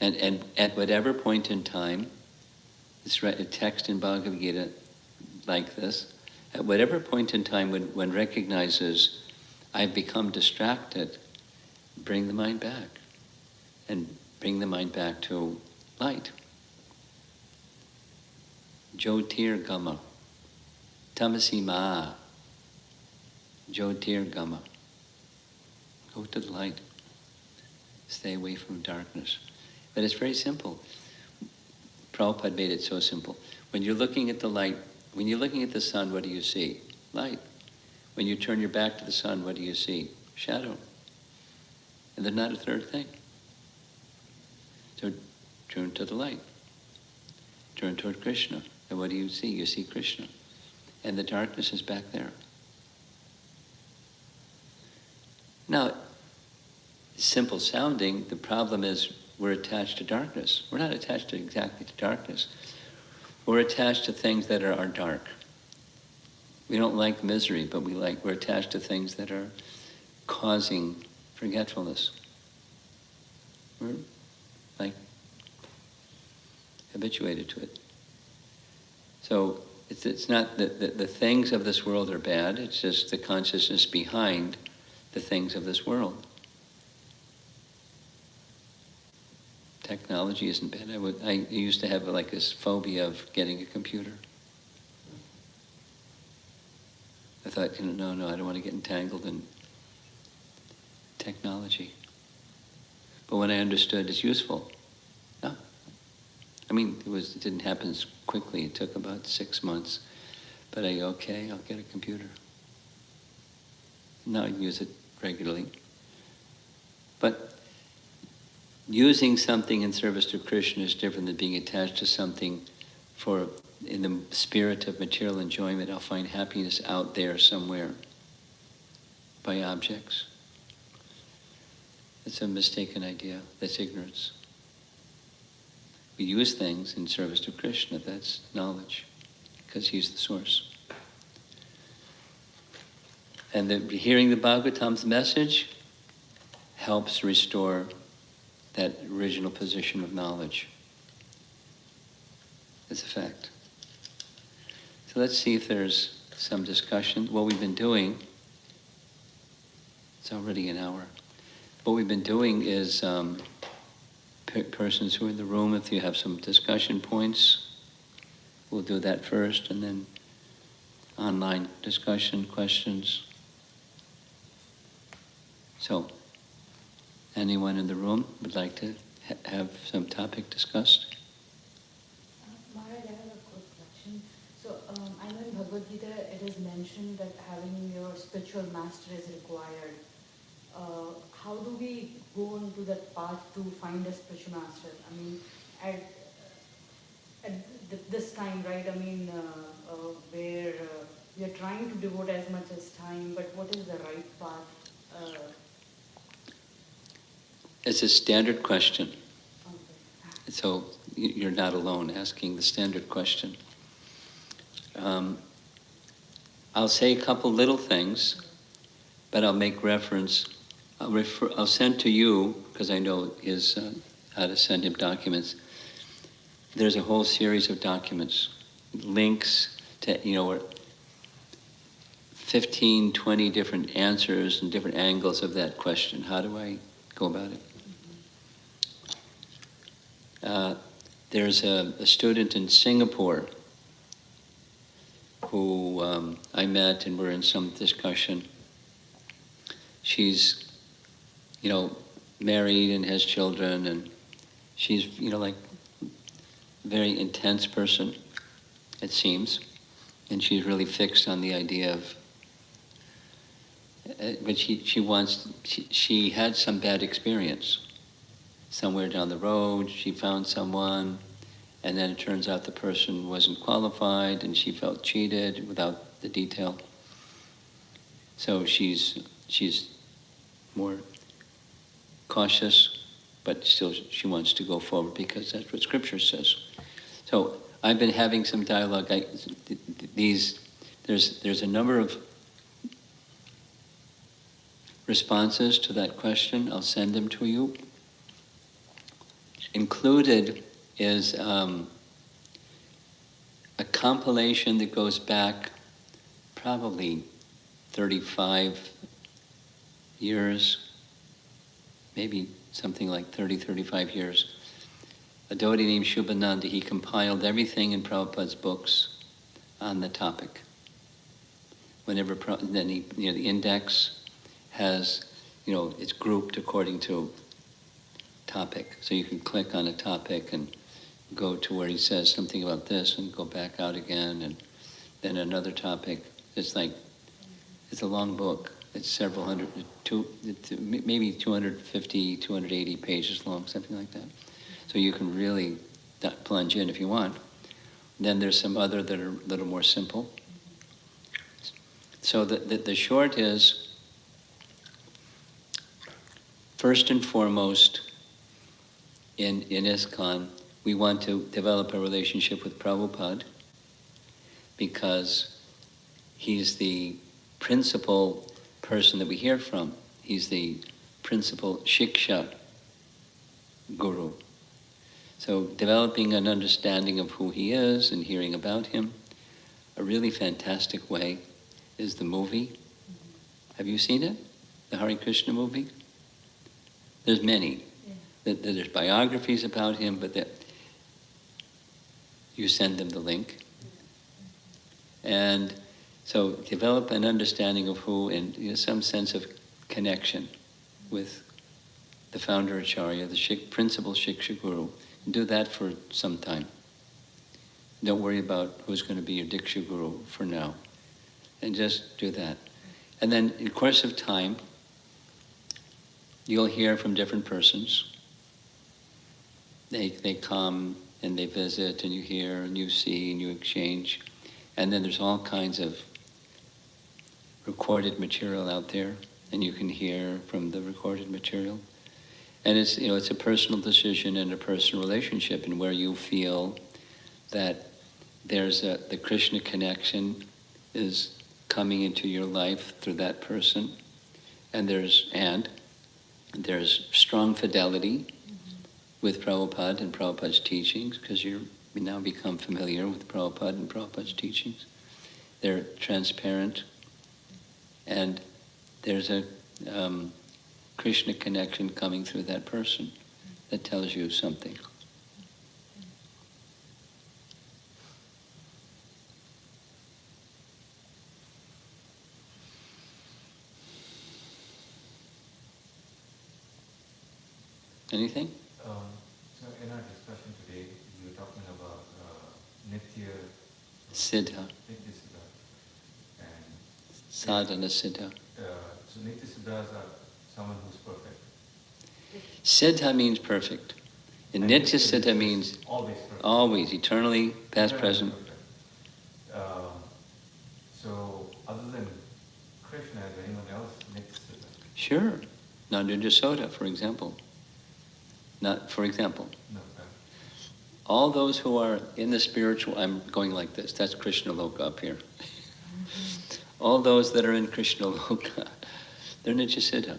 and at whatever point in time, it's a text in Bhagavad Gita like this, at whatever point in time when one recognizes I've become distracted, bring the mind back. And bring the mind back to light. Jyotir Gama. Tamasi Ma. Jyotir Gama. Go to the light. Stay away from darkness. But it's very simple. Prabhupada made it so simple. When you're looking at the light, when you're looking at the sun, what do you see? Light. When you turn your back to the sun, what do you see? Shadow. And there's not a third thing. So turn to the light. Turn toward Krishna. And what do you see? You see Krishna. And the darkness is back there. Now, simple sounding, the problem is we're attached to darkness. We're not attached exactly to darkness. We're attached to things that are dark. We don't like misery, but we're attached to things that are causing forgetfulness. We're habituated to it. So it's not that the things of this world are bad, it's just the consciousness behind the things of this world. Technology isn't bad. I used to have this phobia of getting a computer. I thought, no, I don't want to get entangled in technology. But when I understood it's useful, no. I mean, it didn't happen quickly. It took about 6 months. But I'll get a computer. Now I use it regularly. But using something in service to Krishna is different than being attached to something in the spirit of material enjoyment. I'll find happiness out there somewhere by objects. It's a mistaken idea. That's ignorance. We use things in service to Krishna. That's knowledge, because he's the source. And hearing the Bhagavatam's message helps restore that original position of knowledge. It's a fact. So let's see if there's some discussion. What we've been doing, it's already an hour. What we've been doing is persons who are in the room, if you have some discussion points, we'll do that first, and then online discussion, questions. So, anyone in the room would like to have some topic discussed? Maharaj, I have a quick question. So, I know in Bhagavad Gita it is mentioned that having your spiritual master is required. How do we go into that path to find a spiritual master? I mean, at this time, right? I mean, where we are trying to devote as much as time, but what is the right path? It's a standard question. Okay. So you're not alone asking the standard question. I'll say a couple little things, but I'll make reference. I'll send to you, because I know how to send him documents. There's a whole series of documents, links to, 15, 20 different answers and different angles of that question. How do I go about it? There's a student in Singapore who I met, and we're in some discussion. She's, married and has children, and she's, very intense person, it seems, and she's really fixed on the idea of, but she had some bad experience. Somewhere down the road, she found someone, and then it turns out the person wasn't qualified, and she felt cheated without the detail. So she's more cautious, but still she wants to go forward because that's what Scripture says. So I've been having some dialogue. There's a number of responses to that question. I'll send them to you. Included is a compilation that goes back probably 35 years, maybe something like 35 years. A devotee named Shubhananda, he compiled everything in Prabhupada's books on the topic. Whenever, then he, the index has, it's grouped according to topic. So you can click on a topic and go to where he says something about this and go back out again, and then another topic. It's a long book. It's several hundred, maybe 250, 280 pages long, something like that. So you can really plunge in if you want. Then there's some other that are a little more simple. So the short is, first and foremost, in ISKCON, we want to develop a relationship with Prabhupada because he's the principal person that we hear from. He's the principal Shiksha Guru. So developing an understanding of who he is and hearing about him, a really fantastic way is the movie. Have you seen it? The Hare Krishna movie? There's many. Yeah. There's biographies about him, but you send them the link. And so develop an understanding of who and some sense of connection with the founder Acharya, the principal Shiksha Guru. And do that for some time. Don't worry about who's going to be your Diksha Guru for now. And just do that. And then in the course of time, you'll hear from different persons. They come and they visit and you hear and you see and you exchange. And then there's all kinds of recorded material out there, and you can hear from the recorded material. And it's it's a personal decision and a personal relationship, and where you feel that there's the Krishna connection is coming into your life through that person, and there's strong fidelity with Prabhupada and Prabhupada's teachings, because you now become familiar with Prabhupada and Prabhupada's teachings. They're transparent, and there's a Krishna connection coming through that person that tells you something. Anything? So in our discussion today, you were talking about Nitya Siddha. Nitya Siddha. And Sadhana Siddha. So Nitya Siddhas are someone who's perfect. Siddha means perfect. And Nitya Siddha means always perfect. Always, eternally, past, present. So other than Krishna, is there anyone else Nitya Siddha? Sure. Nanda Jasoda, for example. Not, for example. No. All those who are in the spiritual, I'm going like this, that's Krishna Loka up here. All those that are in Krishna Loka, they're Nitya Siddha.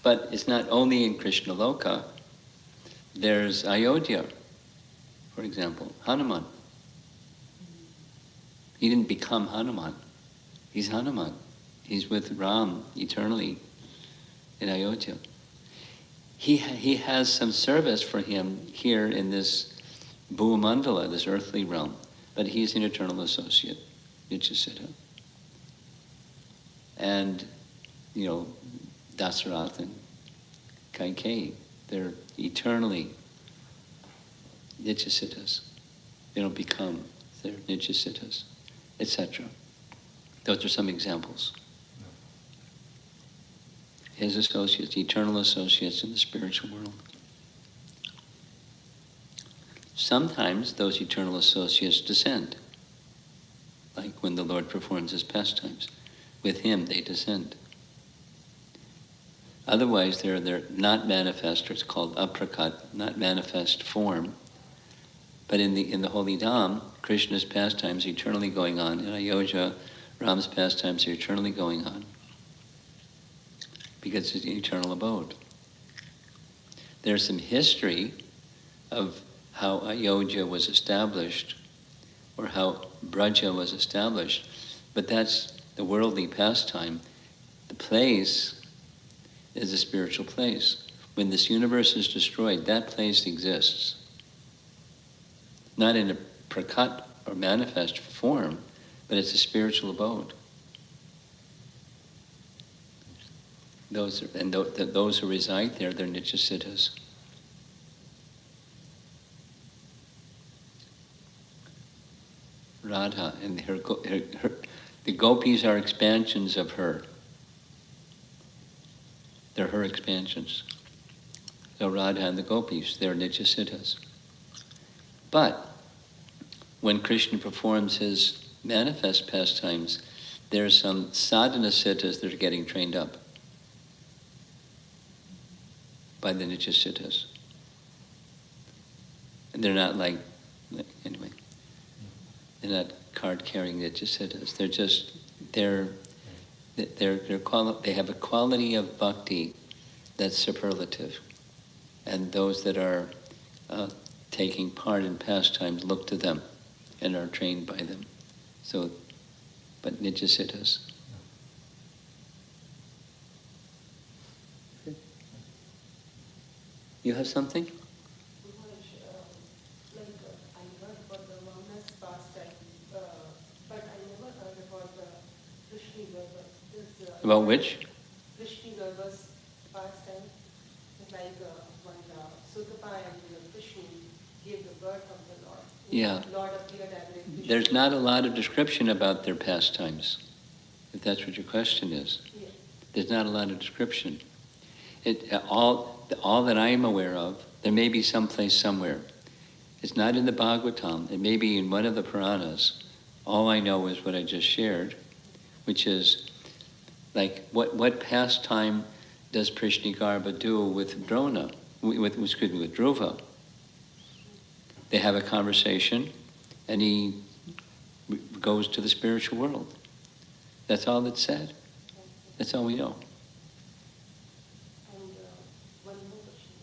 But it's not only in Krishna Loka, there's Ayodhya, for example, Hanuman. He didn't become Hanuman. He's Hanuman. He's with Ram eternally in Ayodhya. He has some service for him here in this Bhumandala, this earthly realm, but he's an eternal associate, Nitya Siddha. And, Dasarath and Kaikeyi, they're eternally Nitya Siddhas. They don't become, they're Nitya Siddhas, etc. Those are some examples. His associates, eternal associates in the spiritual world. Sometimes those eternal associates descend, like when the Lord performs his pastimes. With him, they descend. Otherwise, they're not manifest, or it's called aprakat, not manifest form. But in the holy Dham, Krishna's pastimes are eternally going on. In Ayodhya, Ram's pastimes are eternally going on. Because it's an eternal abode. There's some history of how Ayodhya was established, or how Braja was established, but that's the worldly pastime. The place is a spiritual place. When this universe is destroyed, that place exists. Not in a prakat or manifest form, but it's a spiritual abode. Those who reside there, they're Nityasiddhas. Radha, and the gopis are expansions of her. They're her expansions. So Radha and the gopis, they're Nityasiddhas. But when Krishna performs his manifest pastimes, there's some sadhana siddhas that are getting trained up by the Nityasiddhas. And they're not anyway, they're not card-carrying Nityasiddhas. They have a quality of bhakti that's superlative. And those that are taking part in pastimes look to them and are trained by them. So, but Nityasiddhas. You have something? I heard about the wellness pastime, but I never heard about the Krishna Garbha. About which? Krishna Garbha's pastime. It's like when Sutapa and Krishna gave the birth of the Lord. Yeah. Lord appeared as a There's not a lot of description about their pastimes, if that's what your question is. Yes. There's not a lot of description. All that I am aware of, there may be someplace somewhere. It's not in the Bhagavatam. It may be in one of the Puranas. All I know is what I just shared, which is like what pastime does Prishnigarbha do with Drona, with Dhruva? They have a conversation, and he goes to the spiritual world. That's all that's said. That's all we know. And one more question,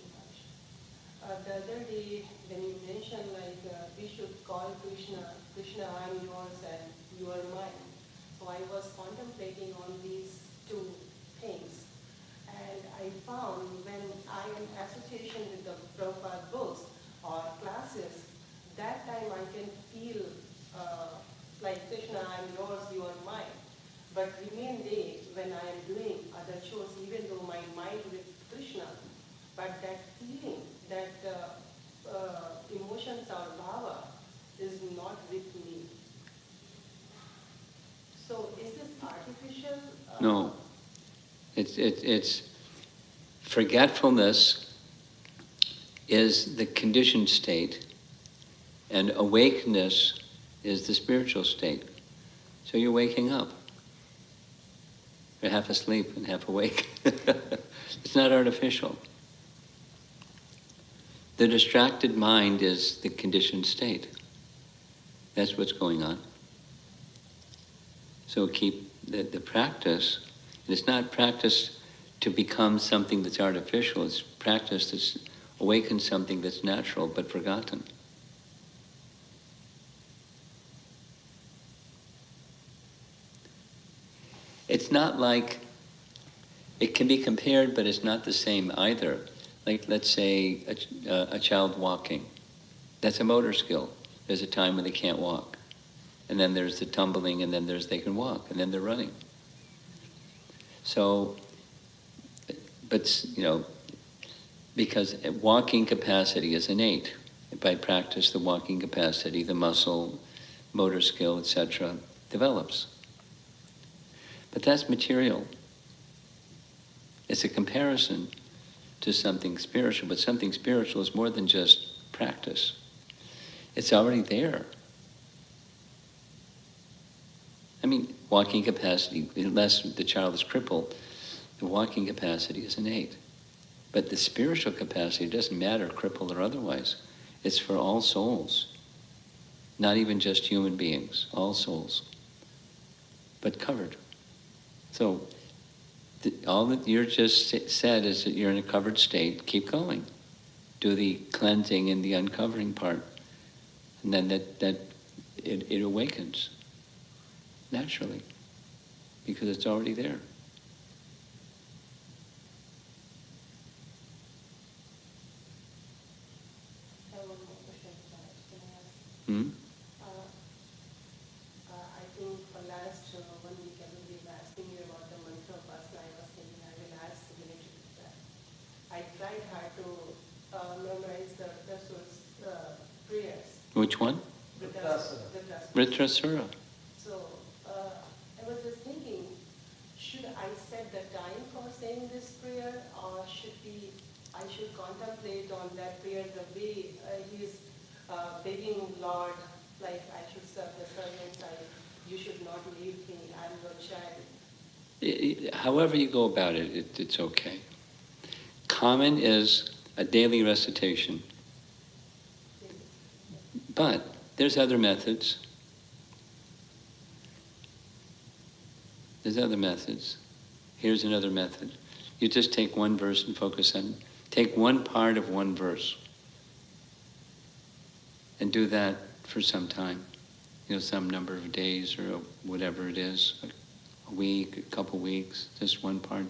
Maharaj. The other day, when you mentioned we should call Krishna, Krishna, I'm yours and you are mine. So I was contemplating on these two things. And I found when I am in association with the Prabhupada books or classes, that time I can feel like Krishna, I'm yours, you are mine. But remain day when I am doing other chores, even though my mind with Krishna, but that feeling, that emotions or bhava is not with me. So is this artificial? No. It's forgetfulness is the conditioned state, and awakeness is the spiritual state. So you're waking up. You're half asleep and half awake. It's not artificial. The distracted mind is the conditioned state. That's what's going on. So keep the practice, and it's not practice to become something that's artificial, it's practice that's awakens something that's natural but forgotten. It's not like, it can be compared, but it's not the same either. Like, let's say a child walking. That's a motor skill. There's a time when they can't walk. And then there's the tumbling, and then there's they can walk, and then they're running. So, but, because walking capacity is innate. By practice, the walking capacity, the muscle, motor skill, etc., develops. But that's material. It's a comparison to something spiritual, but something spiritual is more than just practice. It's already there. I mean, walking capacity, unless the child is crippled, The walking capacity is innate. But the spiritual capacity doesn't matter, crippled or otherwise. It's for all souls. Not even just human beings, all souls. But covered. So, all that you're just said is that you're in a covered state, keep going. Do the cleansing and the uncovering part. And then it awakens. Naturally. Because it's already there. I have one more question, Maharaj. Can I ask? I think for last 1 week, everybody was asking me about the mantra of Krsna. I was thinking I will ask related to that. I tried hard to memorize the prayers. Which one? Vritrasura. Vritrasura. So I was just thinking, should I set the time for saying this prayer, or I should contemplate on that prayer the way he is begging Lord, like I should serve the servants, you should not leave me, I'm your child. However you go about it, it's okay. Common is a daily recitation. But there's other methods. There's other methods. Here's another method. You just take one verse and focus on, take one part of one verse and do that for some time. Some number of days or whatever it is, a week, a couple weeks, just one part.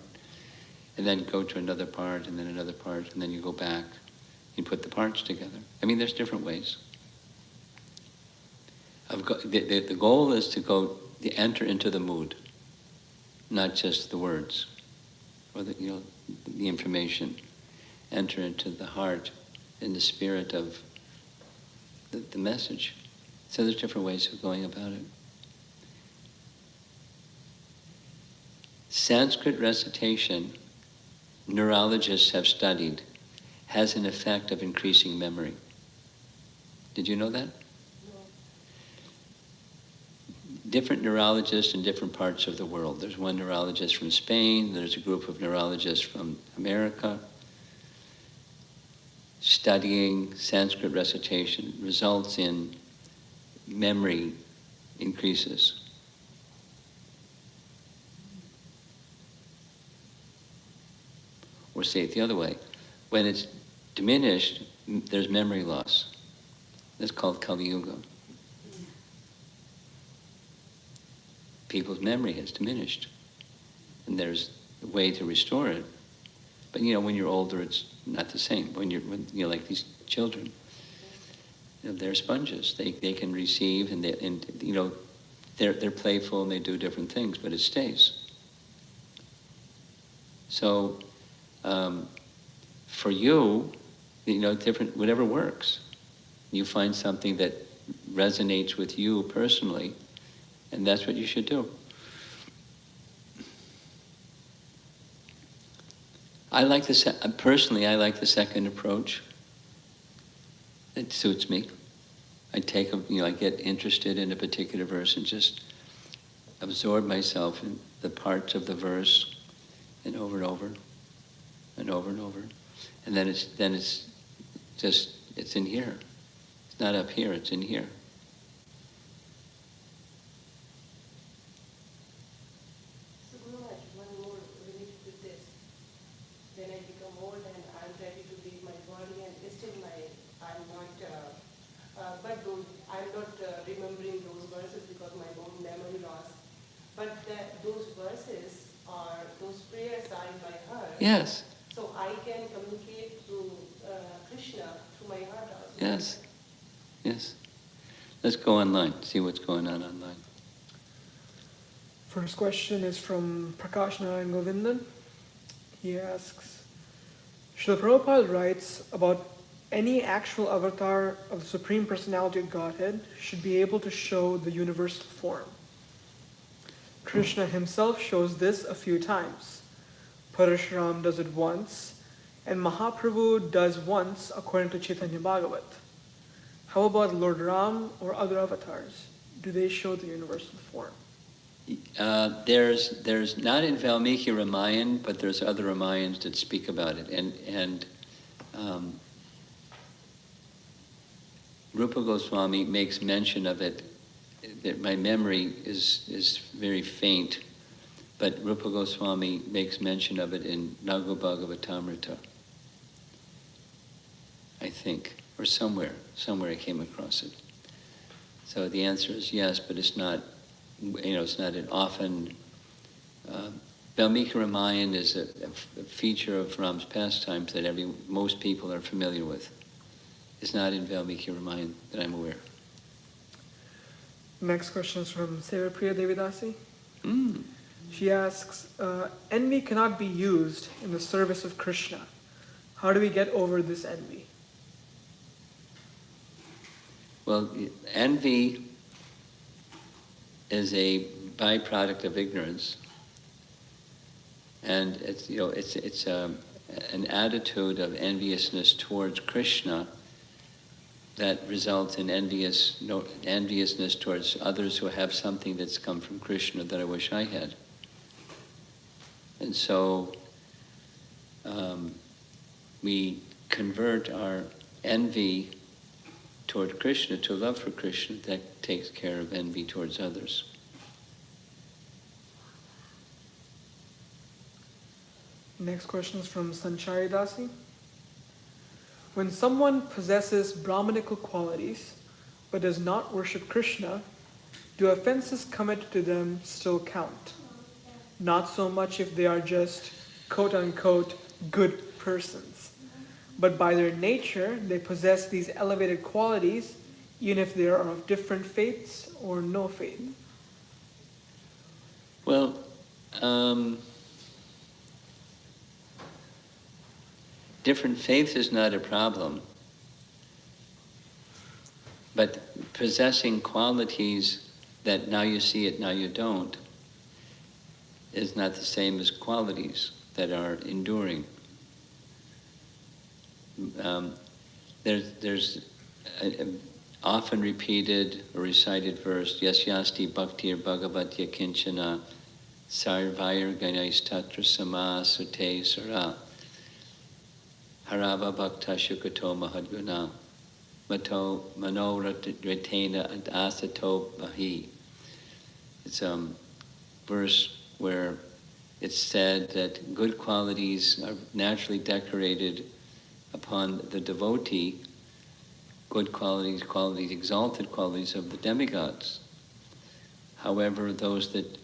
And then go to another part and then another part and then you go back and put the parts together. There's different ways. The goal is to enter into the mood, not just the words or the information. Enter into the heart and the spirit of the message. So there's different ways of going about it. Sanskrit recitation, neurologists have studied, has an effect of increasing memory. Did you know that? Different neurologists in different parts of the world. There's one neurologist from Spain, there's a group of neurologists from America. Studying Sanskrit recitation results in memory increases. Or say it the other way. When it's diminished, there's memory loss. That's called Kali Yuga. People's memory has diminished. And there's a way to restore it. But when you're older, it's not the same. When you're like these children, they're sponges. They can receive and they're playful and they do different things, but it stays. So for you, different, whatever works. You find something that resonates with you personally, and that's what you should do. Personally, I like the second approach. It suits me. I get interested in a particular verse and just absorb myself in the parts of the verse and over and over and over and over. And then it's in here. It's not up here, it's in here. So Guru Maharaj, one more related to this. When I become old and I'm ready to leave my body and still I'm not remembering those verses because my own memory loss. But those prayers are in my heart. Yes. So I can communicate to Krishna through my heart also. Yes. Yes. Let's go online, see what's going on online. First question is from Krsna and Govindan. He asks, Srila Prabhupada writes about any actual avatar of the Supreme Personality of Godhead should be able to show the universal form. Krishna himself shows this a few times. Parashuram does it once, and Mahaprabhu does once according to Chaitanya Bhagavat. How about Lord Ram or other avatars? Do they show the universal form? There's not in Valmiki Ramayana, but there's other Ramayans that speak about it, and Rupa Goswami makes mention of it. That my memory is very faint, but Rupa Goswami makes mention of it in Nagu Bhagavatamrita, I think, or somewhere I came across it. So the answer is yes, but it's not. It's not an often. Valmiki Ramayana is a feature of Ram's pastimes that most people are familiar with. It's not in Valmiki Ramayana that I'm aware. Next question is from Sevapriya Devidasi. Mm. She asks, envy cannot be used in the service of Krishna. How do we get over this envy? Well, envy is a byproduct of ignorance, and it's an attitude of enviousness towards Krishna that results in enviousness towards others who have something that's come from Krishna that I wish I had. And so we convert our envy toward Krishna to love for Krishna that takes care of envy towards others. Next question is from Sanchari Dasi. When someone possesses Brahmanical qualities but does not worship Krishna, do offenses committed to them still count? Not so much if they are just quote-unquote good persons, but by their nature they possess these elevated qualities even if they are of different faiths or no faith. Well, different faiths is not a problem, but possessing qualities that now you see it, now you don't, is not the same as qualities that are enduring. There's an often repeated or recited verse, Yasyasti bhaktir bhagavatya kinchana sarvair ganais tatra sama sute sara harava bhakta shukato mahadguna mato manoratena asato bahi. It's a verse where it's said that good qualities are naturally decorated upon the devotee, good qualities, exalted qualities of the demigods. However, those that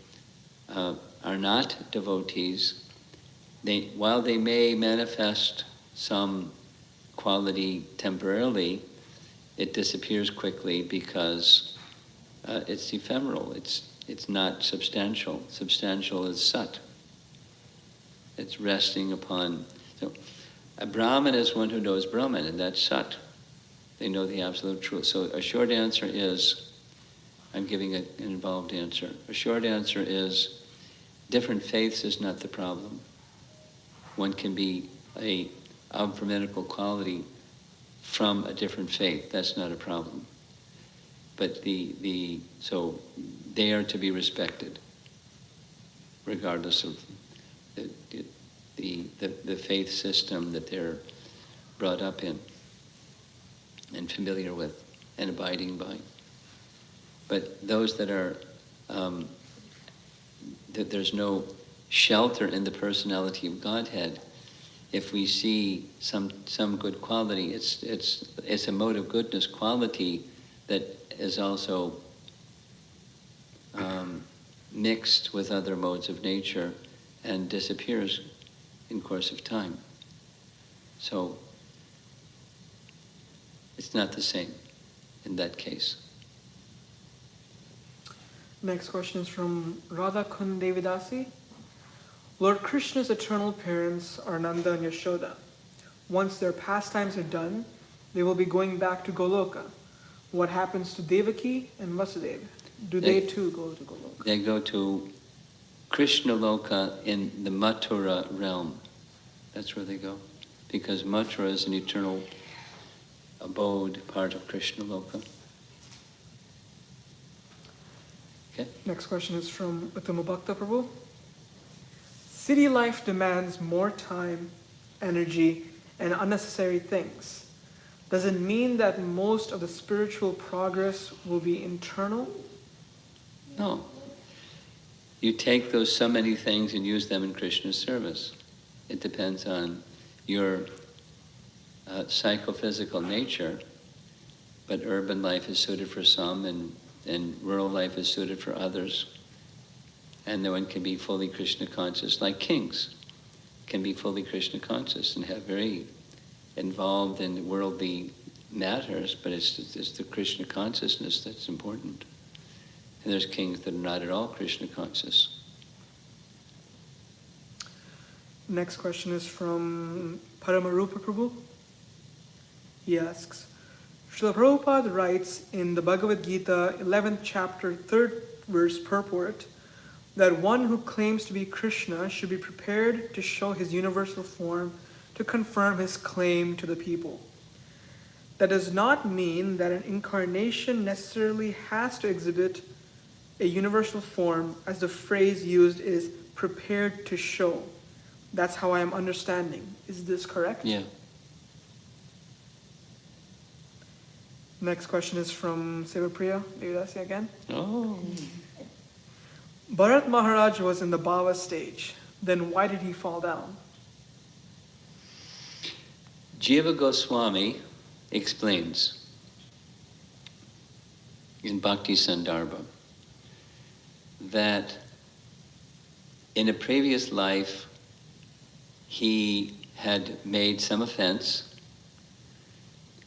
are not devotees, while they may manifest some quality temporarily, it disappears quickly because it's ephemeral. It's not substantial. Substantial is sat. It's resting upon. So, a Brahmin is one who knows Brahman, and that's sat. They know the absolute truth. So a short answer is, I'm giving an involved answer. A short answer is, different faiths is not the problem. One can be of Brahminical quality from a different faith. That's not a problem. But so they are to be respected, regardless of the faith system that they're brought up in and familiar with and abiding by. But those that are, that there's no shelter in the personality of Godhead, if we see some good quality, it's a mode of goodness quality that is also mixed with other modes of nature and disappears in course of time. So it's not the same in that case. Next question is from Radha Kun Devidasi. Lord Krishna's eternal parents are Nanda and Yashoda. Once their pastimes are done, they will be going back to Goloka. What happens to Devaki and Vasudeva? Do they too go to Goloka? They go to Krishna Loka in the Mathura realm. That's where they go. Because Mathura is an eternal abode, part of Krishna Loka. Okay? Next question is from Uttama Bhakta Prabhu. City life demands more time, energy, and unnecessary things. Does it mean that most of the spiritual progress will be internal? No. You take those so many things and use them in Krishna's service. It depends on your psychophysical nature, but urban life is suited for some and rural life is suited for others. And no one can be fully Krishna conscious, like kings can be fully Krishna conscious and have very involved in worldly matters, but it's the Krishna consciousness that's important. And there's kings that are not at all Krishna conscious. Next question is from Paramarupa Prabhu. He asks, Srila Prabhupada writes in the Bhagavad Gita, 11th chapter, 3rd verse purport, that one who claims to be Krishna should be prepared to show his universal form to confirm his claim to the people. That does not mean that an incarnation necessarily has to exhibit a universal form, as the phrase used is prepared to show. That's how I am understanding. Is this correct? Yeah. Next question is from Sevapriya Devdasi again. Oh. Bharat Maharaj was in the Bhava stage. Then why did he fall down? Jiva Goswami explains in Bhakti Sandarbha that in a previous life he had made some offense,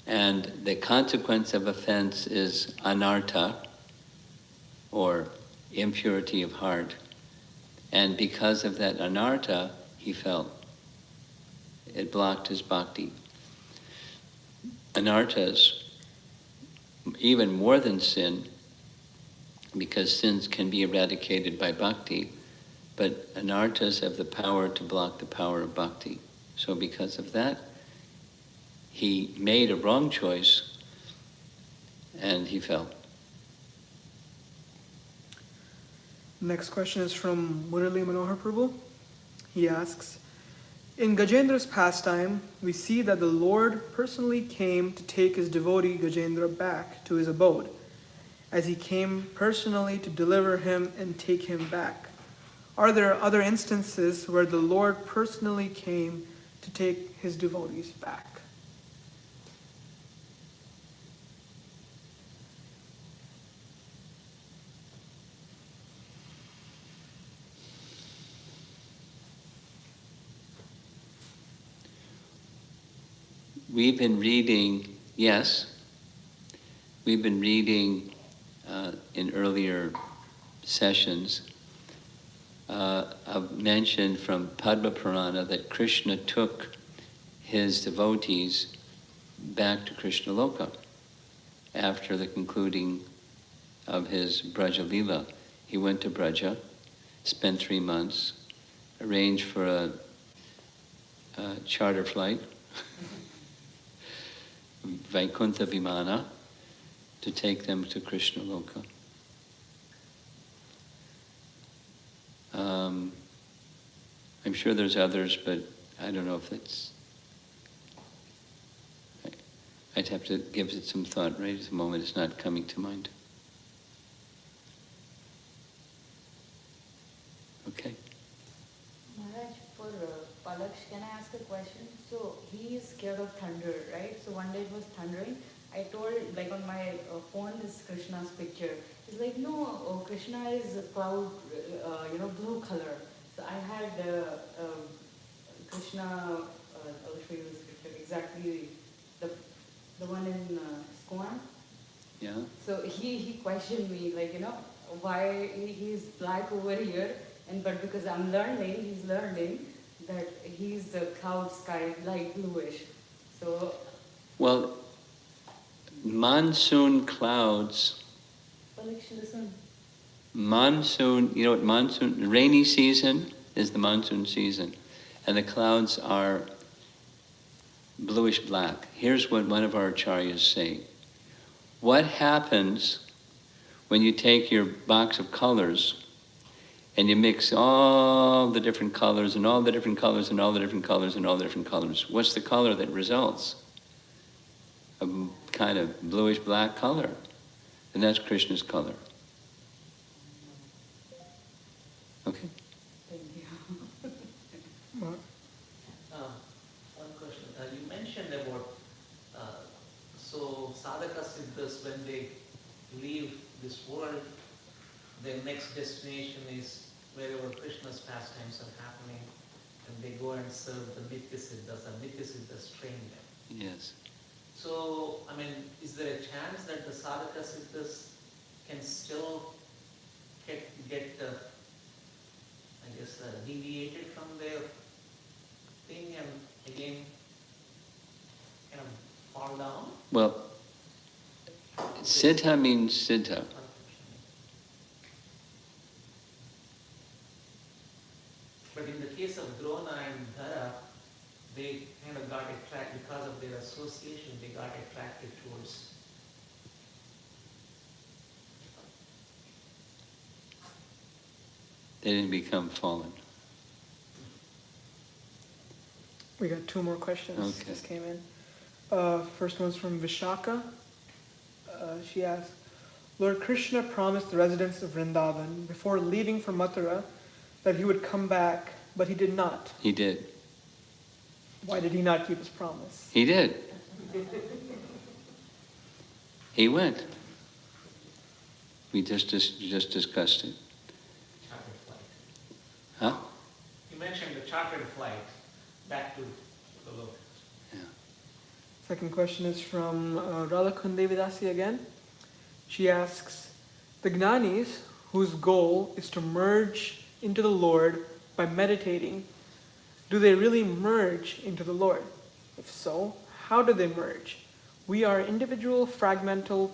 and the consequence of offense is anartha, or impurity of heart. And because of that anartha, he fell. It blocked his bhakti. Anarthas, even more than sin, because sins can be eradicated by bhakti, but anarthas have the power to block the power of bhakti. So because of that, he made a wrong choice and he fell. Next question is from Murali Manohar Prabhu. He asks, in Gajendra's pastime, we see that the Lord personally came to take his devotee Gajendra back to his abode, as he came personally to deliver him and take him back. Are there other instances where the Lord personally came to take his devotees back? We've been reading in earlier sessions I've mentioned from Padma Purana that Krishna took his devotees back to Krishna Loka after the concluding of his Braja Lila. He went to Braja, spent 3 months, arranged for a charter flight, Vaikuntha Vimana, to take them to Krishna Loka. I'm sure there's others, but I don't know if it's... I'd have to give it some thought. Right at the moment, it's not coming to mind. Okay. Maharaj, for Palaksh, can I ask a question? So he is scared of thunder, right? So one day it was thundering. I told, like on my phone is Krishna's picture. He's like, no, Krishna is a cloud, blue color. So I had Krishna, I'll show you this picture, exactly the one in Scorn. Yeah. So he questioned me, like, why he's black over here, but because I'm learning, he's learning that he's the cloud sky, light bluish. So. Well, monsoon clouds. Listen. Monsoon, you know what monsoon, rainy season is the monsoon season, and the clouds are bluish black. Here's what one of our acharyas say. What happens when you take your box of colors and you mix all the different colors and all the different colors and all the different colors and all the different colors, what's the color that results? A kind of bluish black color. And that's Krishna's color. Okay? Thank you. Mark? One question. You mentioned about so sadhaka siddhas, when they leave this world, their next destination is wherever Krishna's pastimes are happening, and they go and serve the nitya siddhas, and nitya siddhas train them. Yes. So, I mean, is there a chance that the sadhaka siddhas can still get deviated from their thing and again kind of fall down? Well, siddha means siddha. But in the case of Drona and Dhara, they kind of got attracted, because of their association, they got attracted towards. They didn't become fallen. We got two more questions Okay. just came in. First one's from Vishaka. She asks, Lord Krishna promised the residents of Vrindavan before leaving for Mathura that he would come back, but he did not. He did. Why did he not keep his promise? He did. He went. We just discussed it. Chartered flight. Huh? You mentioned the chartered flight back to the lotus. Yeah. Second question is from Radha Kundevidasi again. She asks, the Gnanis, whose goal is to merge into the Lord by meditating, do they really merge into the Lord? If so, how do they merge? We are individual fragmental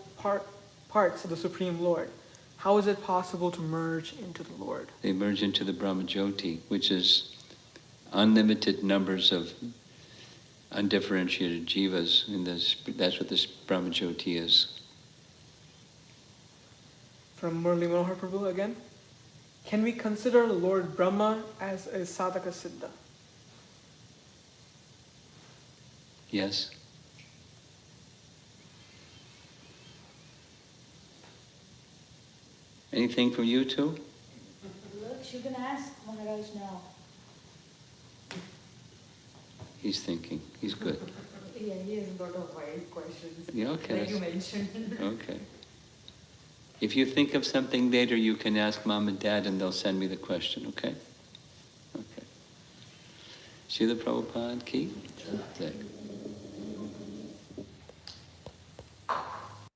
parts of the Supreme Lord. How is it possible to merge into the Lord? They merge into the Brahmajyoti, which is unlimited numbers of undifferentiated jivas. That's what this Brahmajyoti is. From Murli Manohar Prabhu again. Can we consider Lord Brahma as a sadhaka siddha? Yes? Anything from you two? Look, you can ask Maharaj now. He's thinking. He's good. Yeah, he has a lot of wild questions. Yeah, okay. Like you mentioned. Okay. If you think of something later, you can ask Mom and Dad and they'll send me the question, okay? Okay. Srila Prabhupada ki? Jai.